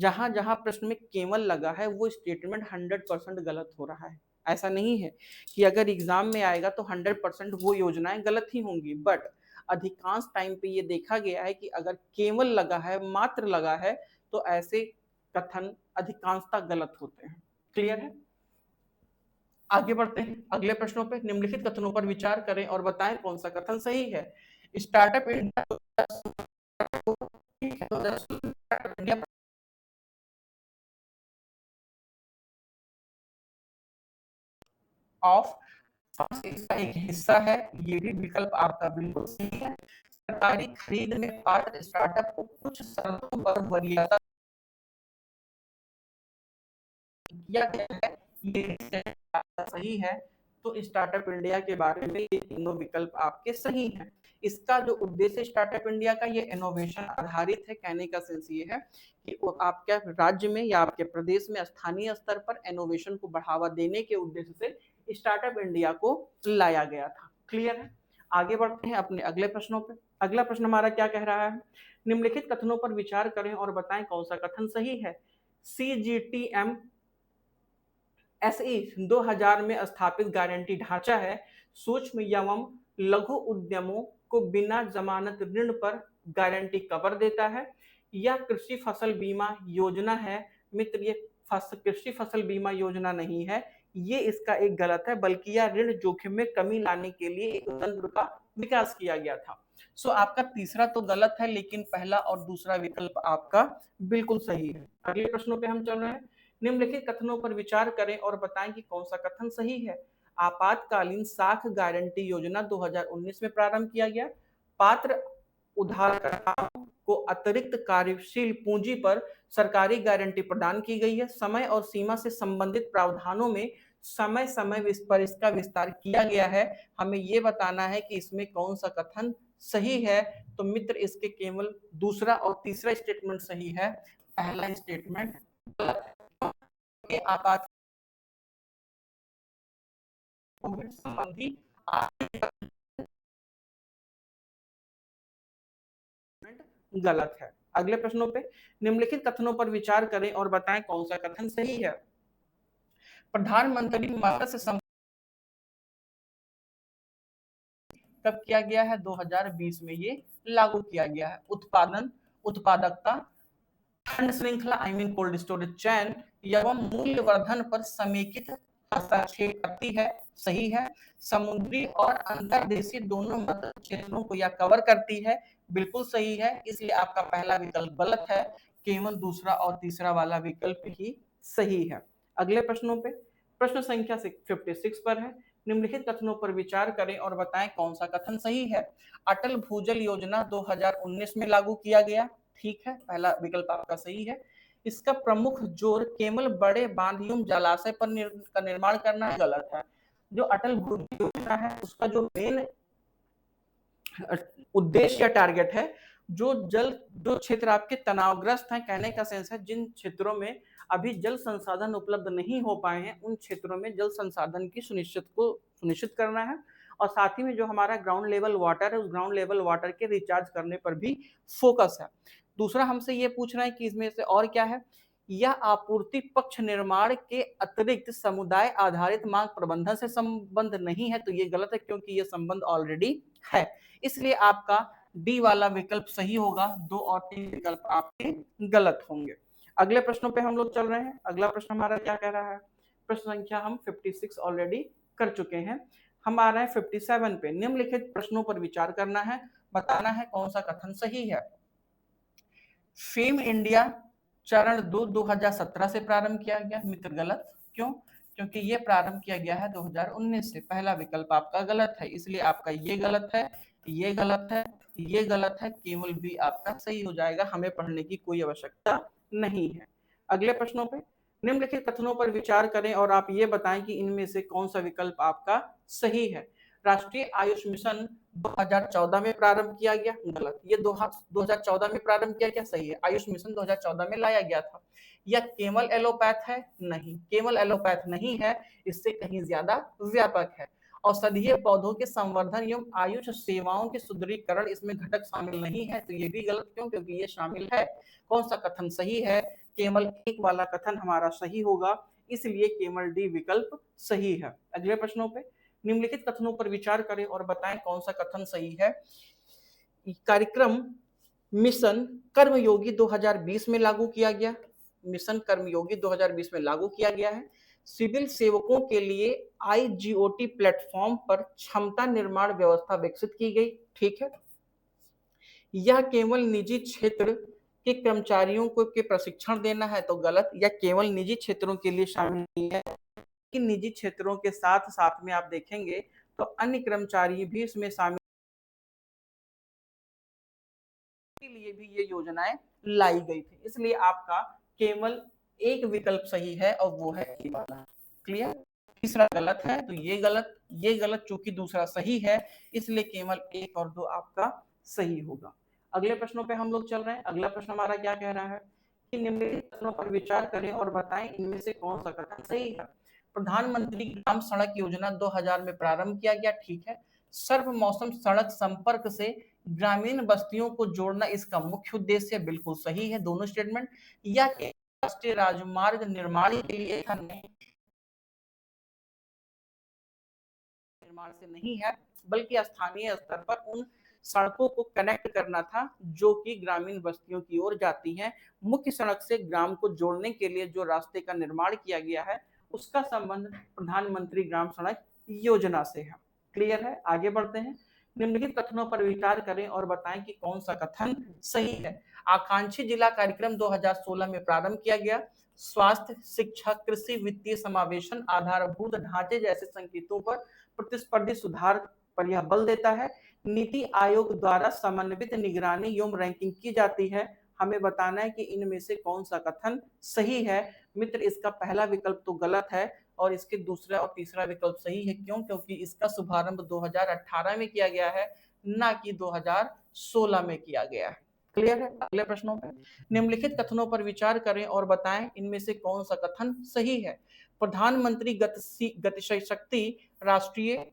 जहां जहां प्रश्न में केवल लगा है वो स्टेटमेंट 100% गलत हो रहा है। ऐसा नहीं है कि अगर एग्जाम में आएगा तो 100% वो योजनाएं गलत ही होंगी, बट अधिकांश टाइम पे ये देखा गया है कि अगर केवल लगा है, मात्र लगा है, तो ऐसे कथन अधिकांशतः गलत होते हैं। क्लियर है? आगे बढ़ते हैं अगले प्रश्नों पे। निम्नलिखित कथनों पर विचार करें और बताएं कौन सा कथन सही है। स्टार्टअप इंडिया ऑफ इसका एक हिस्सा है, ये भी विकल्प आपका बिल्कुल सही है। सरकारी खरीद में पात्र स्टार्टअप को कुछ शर्तों पर वरीयता किया गया है, ये सही है। तो स्टार्टअप इंडिया के बारे में ये तीनों विकल्प आपके सही हैं। इसका जो उद्देश्य स्टार्टअप इंडिया का, ये इनोवेशन आधारित है। कहने का सेंस ये है कि आपके राज्य में या आपके प्रदेश में स्थानीय स्तर पर इनोवेशन को बढ़ावा देने के उद्देश्य से स्टार्टअप इंडिया को लाया गया था। क्लियर है? आगे बढ़ते हैं अपने अगले प्रश्नों पर। अगला प्रश्न हमारा क्या कह रहा है? निम्नलिखित कथनों पर विचार करें और बताएं कौन सा कथन सही है। CGTM SE 2000 में स्थापित गारंटी ढांचा है, सूक्ष्म एवं लघु उद्यमों को बिना जमानत ऋण पर गारंटी कवर देता है। यह कृषि फसल बीमा योजना है। मित्र, ये कृषि फसल बीमा योजना नहीं है, ये इसका एक गलत है, बल्कि यह ऋण जोखिम में कमी लाने के लिए एक तंत्र का विकास किया गया था। सो आपका तीसरा तो गलत है, लेकिन पहला और दूसरा विकल्प आपका बिल्कुल सही है। अगले प्रश्नों पे हम चल रहे हैं। निम्नलिखित कथनों पर विचार करें और बताएं कि कौन सा कथन सही है। आपातकालीन साख गारंटी योजना 2019 में प्रारंभ किया गया। पात्र उधारकर्ताओं को अतिरिक्त कार्यशील पूंजी पर सरकारी गारंटी प्रदान की गई है। समय और सीमा से संबंधित प्रावधानों में समय समय पर इसका विस्तार किया गया है। हमें यह बताना है कि इसमें कौन सा कथन सही है। तो मित्र इसके केवल दूसरा और तीसरा स्टेटमेंट सही है, पहला स्टेटमेंट आपात संबंधी गलत है। अगले प्रश्नों पे निम्नलिखित कथनों पर विचार करें और बताएं कौन सा कथन सही है। प्रधानमंत्री मत्स्य संपदा कब किया गया है? 2020 में ये लागू किया गया है। उत्पादन, उत्पादकता, खाद्य श्रृंखला कोल्ड स्टोरेज चैन एवं मूल्य वर्धन पर समेकित हस्तक्षेप करती है, सही है। समुद्री और अंतर्देशीय दोनों मत्स्य क्षेत्रों को यह कवर करती है, बिल्कुल सही है। इसलिए आपका पहला विकल्प गलत है, केवल दूसरा और तीसरा वाला विकल्प ही सही है। अगले प्रश्नों पे प्रश्न संख्या 56 पर है। निम्नलिखित कथनों पर विचार करें और बताएं कौन सा कथन सही है। अटल भूजल योजना 2019 में लागू किया गया, ठीक है, पहला विकल्प आपका सही है। इसका प्रमुख जोर केवल बड़े बांध एवं जलाशय पर का निर्माण करना गलत है। जो अटल भूजल योजना है उसका जो मेन उद्देश्य या टारगेट है, जो क्षेत्र आपके तनावग्रस्त हैं, कहने का सेंस है जिन क्षेत्रों में अभी जल संसाधन उपलब्ध नहीं हो पाए हैं उन क्षेत्रों में जल संसाधन की सुनिश्चित करना है। और साथ ही में जो हमारा ग्राउंड लेवल वाटर है उस ग्राउंड लेवल वाटर के रिचार्ज करने पर भी फोकस है। दूसरा हमसे ये पूछ रहा है कि इसमें से और क्या है। यह आपूर्ति पक्ष निर्माण के अतिरिक्त समुदाय आधारित मांग प्रबंधन से संबंध नहीं है, तो ये गलत है क्योंकि ये संबंध ऑलरेडी है। इसलिए आपका डी वाला विकल्प सही होगा, 2 और 3 विकल्प आपके गलत होंगे। अगले प्रश्नों पे हम लोग चल रहे हैं। अगला प्रश्न हमारा क्या कह रहा है? प्रश्न संख्या हम 56 ऑलरेडी कर चुके हैं। हम आ रहे हैं 57 पे। निम्नलिखित प्रश्नों पर विचार करना है, बताना है कौन सा कथन सही है। फेम इंडिया चरण 2 2017 से प्रारंभ किया गया, मित्र गलत। क्यों? क्योंकि ये प्रारंभ किया गया है 2019 से। पहला विकल्प आपका गलत है, इसलिए आपका ये गलत है, ये गलत है, ये गलत है, केवल भी आपका सही हो जाएगा। हमें पढ़ने की कोई आवश्यकता नहीं है। अगले प्रश्नों पे निम्नलिखित कथनों पर विचार करें और आप ये बताएं कि इनमें से कौन सा विकल्प आपका सही है। राष्ट्रीय आयुष मिशन 2014 में प्रारंभ किया गया, गलत। ये 2014 में प्रारंभ किया गया, सही है। आयुष मिशन 2014 में लाया गया था। यह केवल एलोपैथ है? नहीं, केवल एलोपैथ नहीं है, इससे कहीं ज्यादा व्यापक है। औषधीय पौधों के संवर्धन एवं आयुष सेवाओं के सुदृढ़ीकरण इसमें घटक शामिल नहीं है, तो ये भी गलत। क्यों? क्योंकि ये शामिल है। कौन सा कथन सही है? केवल एक वाला कथन हमारा सही होगा, इसलिए केवल डी विकल्प सही है। अगले प्रश्नों पे निम्नलिखित कथनों पर विचार करें और बताएं कौन सा कथन सही है। कार्यक्रम मिशन कर्मयोगी 2020 में लागू किया गया, मिशन कर्मयोगी 2020 में लागू किया गया है। सिविल सेवकों के लिए आईजीओटी प्लेटफॉर्म पर क्षमता निर्माण व्यवस्था विकसित की गई, ठीक है। यह केवल निजी क्षेत्र के कर्मचारियों को के प्रशिक्षण देना है, तो गलत। या केवल निजी क्षेत्रों के लिए शामिल नहीं है, कि निजी क्षेत्रों के साथ साथ में आप देखेंगे तो अन्य कर्मचारी भी इसमें शामिल के लिए भी ये योजनाएं लाई गई थी। इसलिए आपका केवल एक विकल्प सही है और वो है ए वाला। क्लियर? तीसरा गलत है, तो ये गलत, ये गलत। चूंकि दूसरा सही है इसलिए केवल 1 और 2 आपका सही होगा। अगले प्रश्नों पे हम लोग चल रहे हैं। अगला प्रश्न हमारा क्या कह रहा है कि निम्नलिखित कथनों पर विचार करें और बताएं इनमें से कौन सा कथन सही है। प्रधानमंत्री ग्राम सड़क योजना 2000 में प्रारंभ किया गया, ठीक है। सर्व मौसम सड़क संपर्क से ग्रामीण बस्तियों को जोड़ना इसका मुख्य उद्देश्य, बिल्कुल सही है दोनों स्टेटमेंट। या राष्ट्रीय राजमार्ग निर्माण के लिए निर्माण से नहीं है, बल्कि स्थानीय स्तर पर उन सड़कों को कनेक्ट करना था जो कि ग्रामीण बस्तियों की ओर जाती हैं। मुख्य सड़क से ग्राम को जोड़ने के लिए जो रास्ते का निर्माण किया गया है उसका संबंध प्रधानमंत्री ग्राम सड़क योजना से है। क्लियर है? आगे बढ़ते हैं। निम्नलिखित कथनों पर विचार करें और बताएं कि कौन सा कथन सही है। आकांक्षी जिला कार्यक्रम 2016 में प्रारंभ किया गया। स्वास्थ्य, शिक्षा, कृषि, वित्तीय समावेशन, आधारभूत ढांचे जैसे संकेतों पर प्रतिस्पर्धी सुधार पर यह बल देता है। नीति आयोग द्वारा समन्वित निगरानी एवं रैंकिंग की जाती है। हमें बताना है कि इनमें से कौन सा कथन सही है। मित्र, इसका पहला विकल्प तो गलत है और इसके दूसरा और तीसरा विकल्प सही है। क्यों? क्योंकि इसका शुभारंभ 2018 में किया गया है, ना कि 2016 में किया गया है। क्लियर है? अगले प्रश्नों पे निम्नलिखित कथनों पर विचार करें और बताएं इनमें से कौन सा कथन सही है। प्रधानमंत्री गति शक्ति राष्ट्रीय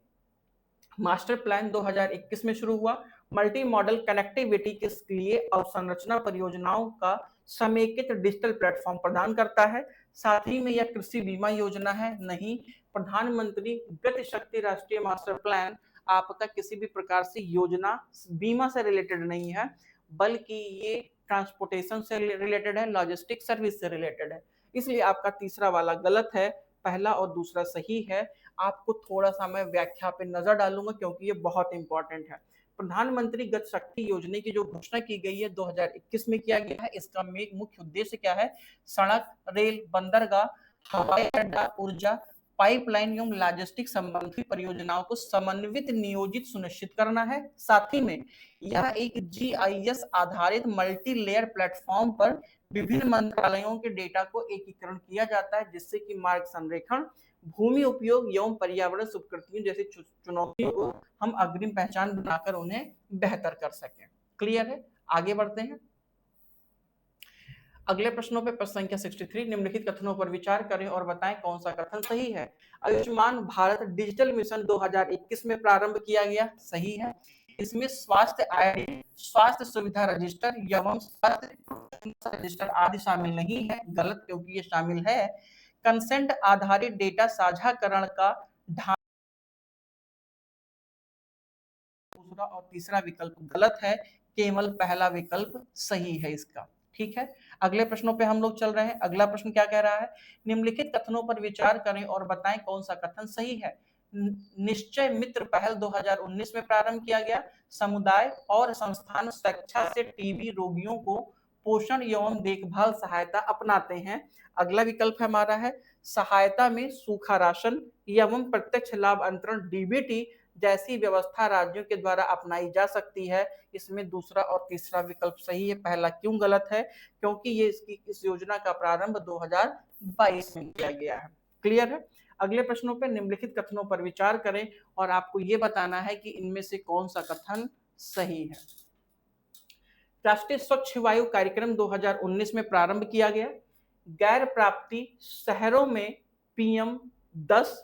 मास्टर प्लान 2021 में शुरू हुआ। मल्टी मॉडल कनेक्टिविटी के लिए अवसंरचना परियोजनाओं का समेकित डिजिटल प्लेटफॉर्म प्रदान करता है। साथ ही में यह कृषि बीमा योजना है? नहीं। प्रधानमंत्री गति शक्ति राष्ट्रीय मास्टर प्लान आपका किसी भी प्रकार से योजना बीमा से रिलेटेड नहीं है, बल्कि ये ट्रांसपोर्टेशन से रिलेटेड है, लॉजिस्टिक सर्विस से रिलेटेड है। इसलिए आपका तीसरा वाला गलत है, पहला और दूसरा सही है। आपको थोड़ा सा मैं व्याख्या पे नजर डालूंगा क्योंकि ये बहुत इंपॉर्टेंट है। प्रधानमंत्री गति शक्ति योजना की जो घोषणा की गई है 2021 में किया गया है। इसका मुख्य उद्देश्य क्या है? सड़क, रेल, बंदरगाह, हवाई अड्डा, ऊर्जा, पाइपलाइन एवं लॉजिस्टिक संबंधी परियोजनाओं को समन्वित नियोजित सुनिश्चित करना है। साथ ही में यह एक जीआईएस आधारित मल्टी लेयर प्लेटफॉर्म पर विभिन्न मंत्रालयों के डेटा को एकीकरण किया जाता है, जिससे कि मार्ग संरेखण, भूमि उपयोग एवं पर्यावरण स्वीकृतियों जैसी चुनौतियों को हम अग्रिम पहचान बनाकर उन्हें बेहतर कर सकें। क्लियर है? आगे बढ़ते हैं अगले प्रश्नों पे। प्रश्न संख्या 63, निम्नलिखित कथनों पर विचार करें और बताएं कौन सा कथन सही है। आयुष्मान भारत डिजिटल मिशन 2021 में प्रारंभ किया गया। सही है। इसमें स्वास्थ्य आईडी, स्वास्थ्य सुविधा रजिस्टर एवं स्वास्थ्य रजिस्टर आदि शामिल नहीं है। गलत, क्योंकि ये शामिल है। कंसेंट आधारित डेटा साझाकरण का ढांचा। दूसरा और तीसरा विकल्प गलत है, केवल पहला विकल्प सही है इसका। ठीक है, अगले प्रश्नों पे हम लोग चल रहे हैं। अगला प्रश्न क्या कह रहा है? निम्नलिखित कथनों पर विचार करें और बताएं कौन सा कथन सही है। निश्चय मित्र पहल 2019 में प्रारंभ किया गया। समुदाय और संस्थान स्वेच्छा से टीबी रोगियों को पोषण एवं देखभाल सहायता अपनाते हैं। अगला विकल्प हमारा है सहायता में सूखा राशन एवं प्रत्यक्ष लाभ अंतरण डीबीटी जैसी व्यवस्था राज्यों के द्वारा अपनाई जा सकती है। इसमें दूसरा और तीसरा विकल्प सही है। पहला क्यों गलत है? क्योंकि ये इस योजना का प्रारंभ 2022 में किया गया है। क्लियर है? अगले प्रश्नों पर निम्नलिखित कथनों पर विचार करें और आपको ये बताना है कि इनमें से कौन सा कथन सही है। राष्ट्रीय स्वच्छ वायु कार्यक्रम 2019 में प्रारंभ किया गया। गैर प्राप्ति शहरों में PM 10,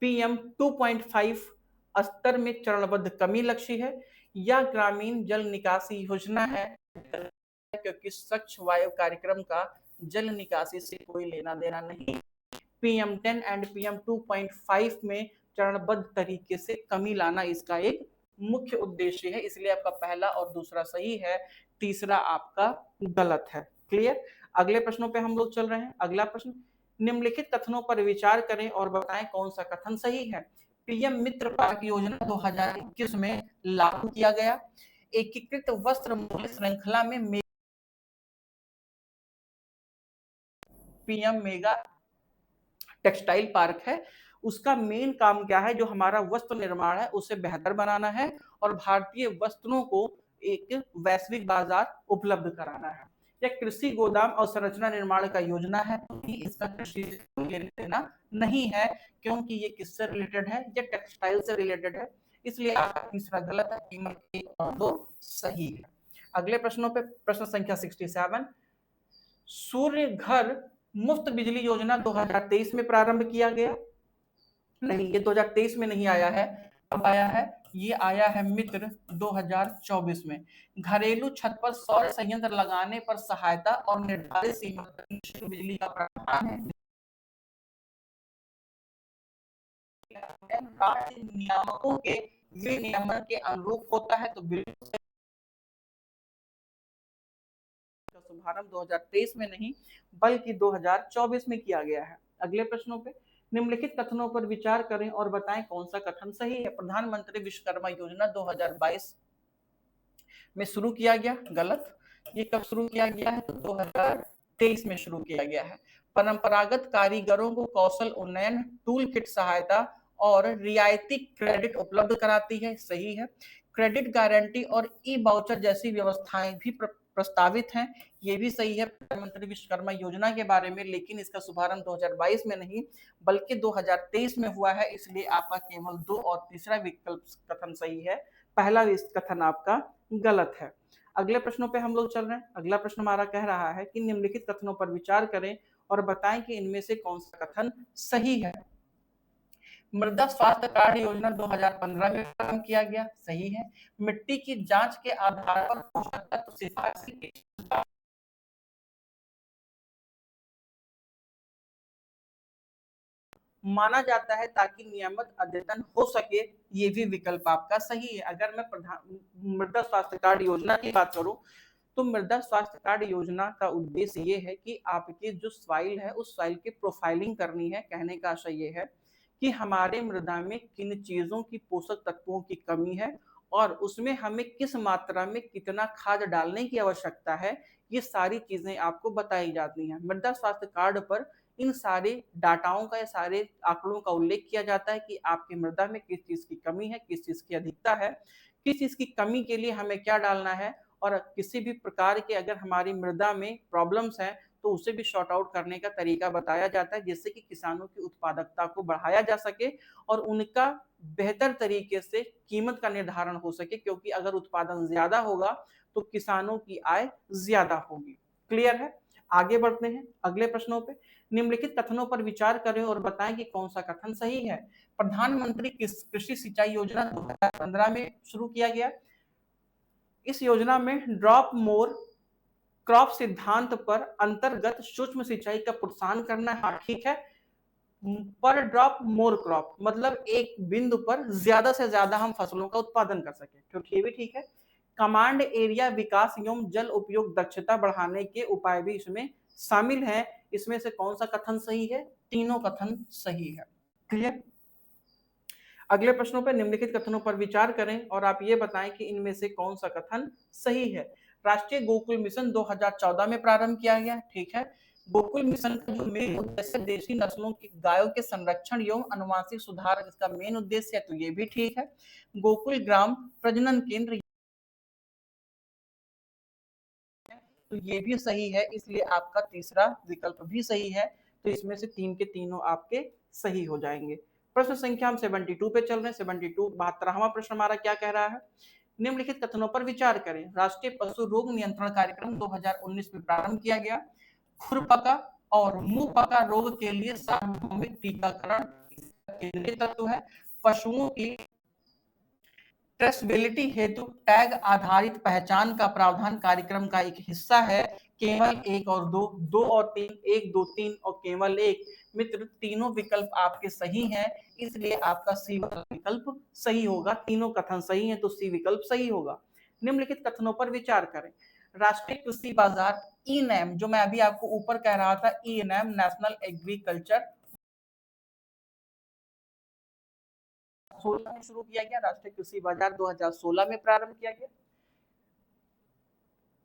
PM 2.5 स्तर में चरणबद्ध कमी लक्ष्य है या ग्रामीण जल निकासी योजना है? क्योंकि स्वच्छ वायु कार्यक्रम का जल निकासी से कोई लेना देना नहीं। PM 10 एंड PM 2.5 में चरणबद्ध तरीके से कमी लाना इसका एक मुख्य उद्देश्य है। इसलिए आपका पहला और दूसरा सही है, तीसरा आपका गलत है। क्लियर? अगले प्रश्नों पे हम लोग चल रहे हैं। अगला प्रश्न, निम्नलिखित कथनों पर विचार करें और बताएं कौन सा कथन सही है। पीएम मित्र पार्क योजना 2021 में लागू किया गया। एकीकृत वस्त्र मूल्य श्रृंखला में पीएम मेगा टेक्सटाइल पार्क है। उसका मेन काम क्या है? जो हमारा वस्त्र निर्माण है उसे बेहतर बनाना है और भारतीय वस्त्रों को एक वैश्विक बाजार उपलब्ध कराना है। यह कृषि गोदाम और संरचना निर्माण का योजना है, इसका कृषि से लेना नहीं है क्योंकि ये किससे रिलेटेड है? ये टेक्सटाइल से रिलेटेड है। इसलिए आपका तीसरा गलत है, कीमत 1 और 2 सही है। अगले प्रश्नों पे प्रश्न संख्या 67, सूर्य घर मुफ्त बिजली योजना 2023 में प्रारंभ किया गया। नहीं, ये 2023 में नहीं आया है। कब आया है? ये आया है मित्र 2024 में। घरेलू छत पर सौर संयंत्र लगाने पर सहायता और निर्धारित सीमा तक बिजली का प्रावधान है। नियामकों के विनियमन के अनुरूप होता है तो बिल्कुल शुभारंभ 2023 में नहीं बल्कि 2024 में किया गया है। अगले प्रश्नों पे निम्नलिखित कथनों पर विचार करें और बताएं कौन सा कथन सही है। प्रधानमंत्री विश्वकर्मा योजना 2022 में शुरू किया गया। गलत। ये कब शुरू किया गया है? तो 2023 में शुरू किया गया है। परंपरागत कारीगरों को कौशल उन्नयन, टूल किट सहायता और रियायती क्रेडिट उपलब्ध कराती है, सही है। क्रेडिट गारंटी और ई बाउचर जैसी व्यवस्थाएं भी प्रस्तावित हैं, ये भी सही है प्रधानमंत्री विश्वकर्मा योजना के बारे में, लेकिन इसका शुभारंभ 2022 में नहीं बल्कि 2023 में हुआ है, इसलिए आपका केवल 2 और तीसरा विकल्प कथन सही है, पहला कथन आपका गलत है। अगले प्रश्नों पे हम लोग चल रहे हैं। अगला प्रश्न हमारा कह रहा है कि निम्नलिखित कथनों पर विचार करें और बताएं कि इनमें से कौन सा कथन सही है। मृदा स्वास्थ्य कार्ड योजना 2015 में प्रारंभ किया गया, सही है। मिट्टी की जांच के आधार पर पोषक तत्व सिफारिश माना जाता है ताकि नियमित अद्यतन हो सके, ये भी विकल्प आपका सही है। अगर मैं मृदा स्वास्थ्य कार्ड योजना की बात करूं तो मृदा स्वास्थ्य कार्ड योजना का उद्देश्य ये है कि आपकी जो सॉइल है उस सॉइल की प्रोफाइलिंग करनी है। कहने का आशय ये है कि हमारे मृदा में किन चीजों की पोषक तत्वों की कमी है और उसमें हमें किस मात्रा में कितना खाद डालने की आवश्यकता है, ये सारी चीजें आपको बताई जाती हैं। मृदा स्वास्थ्य कार्ड पर इन सारे डाटाओं का या सारे आंकड़ों का उल्लेख किया जाता है कि आपकी मृदा में किस चीज की कमी है, किस चीज की अधिकता है, किस चीज की कमी के लिए हमें क्या डालना है, और किसी भी प्रकार के अगर हमारी मृदा में प्रॉब्लम्स हैं तो उसे भी शॉर्ट आउट करने का तरीका बताया जाता है, जिससे कि किसानों की उत्पादकता को बढ़ाया जा सके और उनका बेहतर तरीके से कीमत का निर्धारण हो सके, क्योंकि अगर उत्पादन ज्यादा होगा तो किसानों की आय ज्यादा होगी। क्लियर है? आगे बढ़ते हैं अगले प्रश्नों पे। निम्नलिखित कथनों पर विचार करें और बताएं कि कौन सा कथन सही है। प्रधानमंत्री कृषि सिंचाई योजना 2015 में शुरू किया गया। इस योजना में ड्रॉप मोर क्रॉप सिद्धांत पर अंतर्गत सूक्ष्म सिंचाई का प्रोत्साहन करना है, ठीक है। पर ड्रॉप मोर क्रॉप मतलब एक बिंदु पर ज्यादा से ज्यादा हम फसलों का उत्पादन कर सके, क्योंकि ये भी ठीक है। कमांड एरिया विकास एवं जल उपयोग दक्षता बढ़ाने के उपाय भी इसमें शामिल हैं। इसमें से कौन सा कथन सही है? तीनों कथन सही है। क्लियर? अगले प्रश्नों पर निम्नलिखित कथनों पर विचार करें और आप ये बताएं कि इनमें से कौन सा कथन सही है। राष्ट्रीय गोकुल मिशन 2014 में प्रारंभ किया गया, ठीक है। गोकुल मिशन का जो मेन उद्देश्य देशी नस्लों की गायों के संरक्षण एवं अनुवांशिक सुधार इसका मेन उद्देश्य है, तो ये भी ठीक है। गोकुल ग्राम प्रजनन केंद्र, तो ये भी सही है, इसलिए आपका तीसरा विकल्प भी सही है। तो इसमें से तीन के तीनों आपके सही हो जाएंगे। प्रश्न संख्या हम 72 पे चल रहे हैं। 72 72वां प्रश्न हमारा क्या कह रहा है। निम्नलिखित कथनों पर विचार करें। राष्ट्रीय पशु रोग नियंत्रण कार्यक्रम 2019 में प्रारंभ किया गया। खुरपका और मुंह पका रोग के लिए सार्वभौमिक टीकाकरण केंद्रीय तत्व है। पशुओं की ट्रेसबिलिटी हेतु टैग आधारित पहचान का प्रावधान कार्यक्रम का एक हिस्सा है। केवल एक और दो, दो और तीन, एक दो तीन और केवल एक। मित्र तीनों विकल्प आपके सही हैं, इसलिए आपका सी विकल्प सही होगा। तीनों कथन सही हैं तो सी विकल्प सही होगा। निम्नलिखित कथनों पर विचार करें। राष्ट्रीय कृषि बाजार ई नैम, जो मैं अभी आपको ऊपर कह रहा था, ई नैम नेशनल एग्रीकल्चर 2016 में शुरू किया गया। राष्ट्रीय कृषि बाजार 2016 में प्रारंभ किया गया।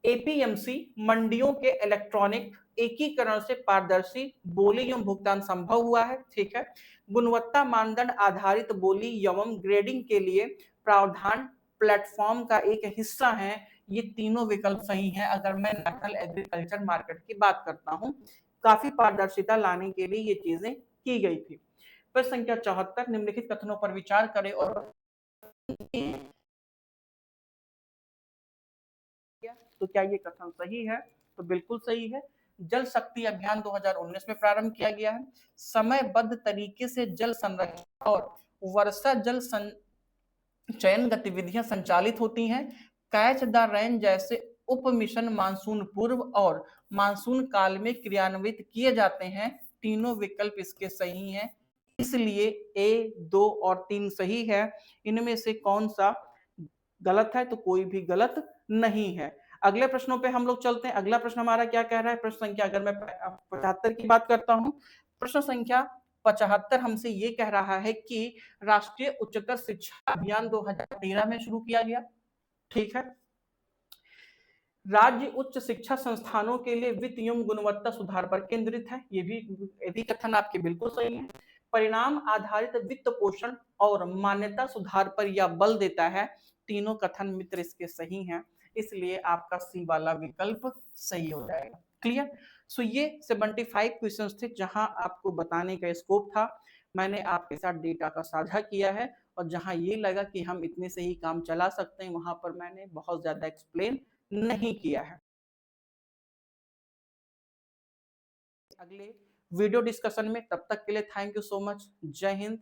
एपीएमसी मंडियों के इलेक्ट्रॉनिक एकीकरण से पारदर्शी बोली एवं भुगतान संभव हुआ है, ठीक है। गुणवत्ता मानदंड आधारित बोली एवं ग्रेडिंग के लिए प्रावधान प्लेटफॉर्म का एक हिस्सा है। ये तीनों विकल्प सही हैं। अगर मैं नेशनल एग्रीकल्चर मार्केट की बात करता हूं, काफी पारदर्शिता लाने के लिए ये चीजें की गई थी। प्रश्न संख्या 74, निम्नलिखित कथनों पर विचार करें और तो क्या ये कथन सही है? तो बिल्कुल सही है। जल शक्ति अभियान 2019 में प्रारंभ किया गया है। समयबद्ध तरीके से जल संरक्षण और वर्षा जल चयन गतिविधियां संचालित होती हैं। कैच द रेन जैसे उप मिशन मानसून पूर्व और मानसून काल में क्रियान्वित किए जाते हैं। तीनों विकल्प इसके सही हैं, इसलिए ए, 2 और 3 सही है। इनमें से कौन सा गलत है? तो कोई भी गलत नहीं है। अगले प्रश्नों पे हम लोग चलते हैं। अगला प्रश्न हमारा क्या कह रहा है। प्रश्न संख्या अगर मैं 75 की बात करता हूं, प्रश्न संख्या 75 हमसे ये कह रहा है कि राष्ट्रीय उच्चतर शिक्षा अभियान 2013 में शुरू किया गया, ठीक है। राज्य उच्च शिक्षा संस्थानों के लिए वित्त एवं गुणवत्ता सुधार पर केंद्रित है। ये भी कथन आपके बिल्कुल सही है। परिणाम आधारित वित्त पोषण और मान्यता सुधार पर यह बल देता है। तीनों कथन मित्र इसके सही हैं, इसलिए आपका सी वाला विकल्प सही हो जाएगा। क्लियर। सो ये 75 क्वेश्चंस थे जहां आपको बताने का स्कोप था। मैंने आपके साथ डेटा का साझा किया है और जहां ये लगा कि हम इतने से ही काम चला सकते हैं वहां पर मैंने बहुत ज्यादा एक्सप्लेन नहीं किया है। अगले वीडियो डिस्कशन में, तब तक के लिए थैंक यू सो मच। जय हिंद।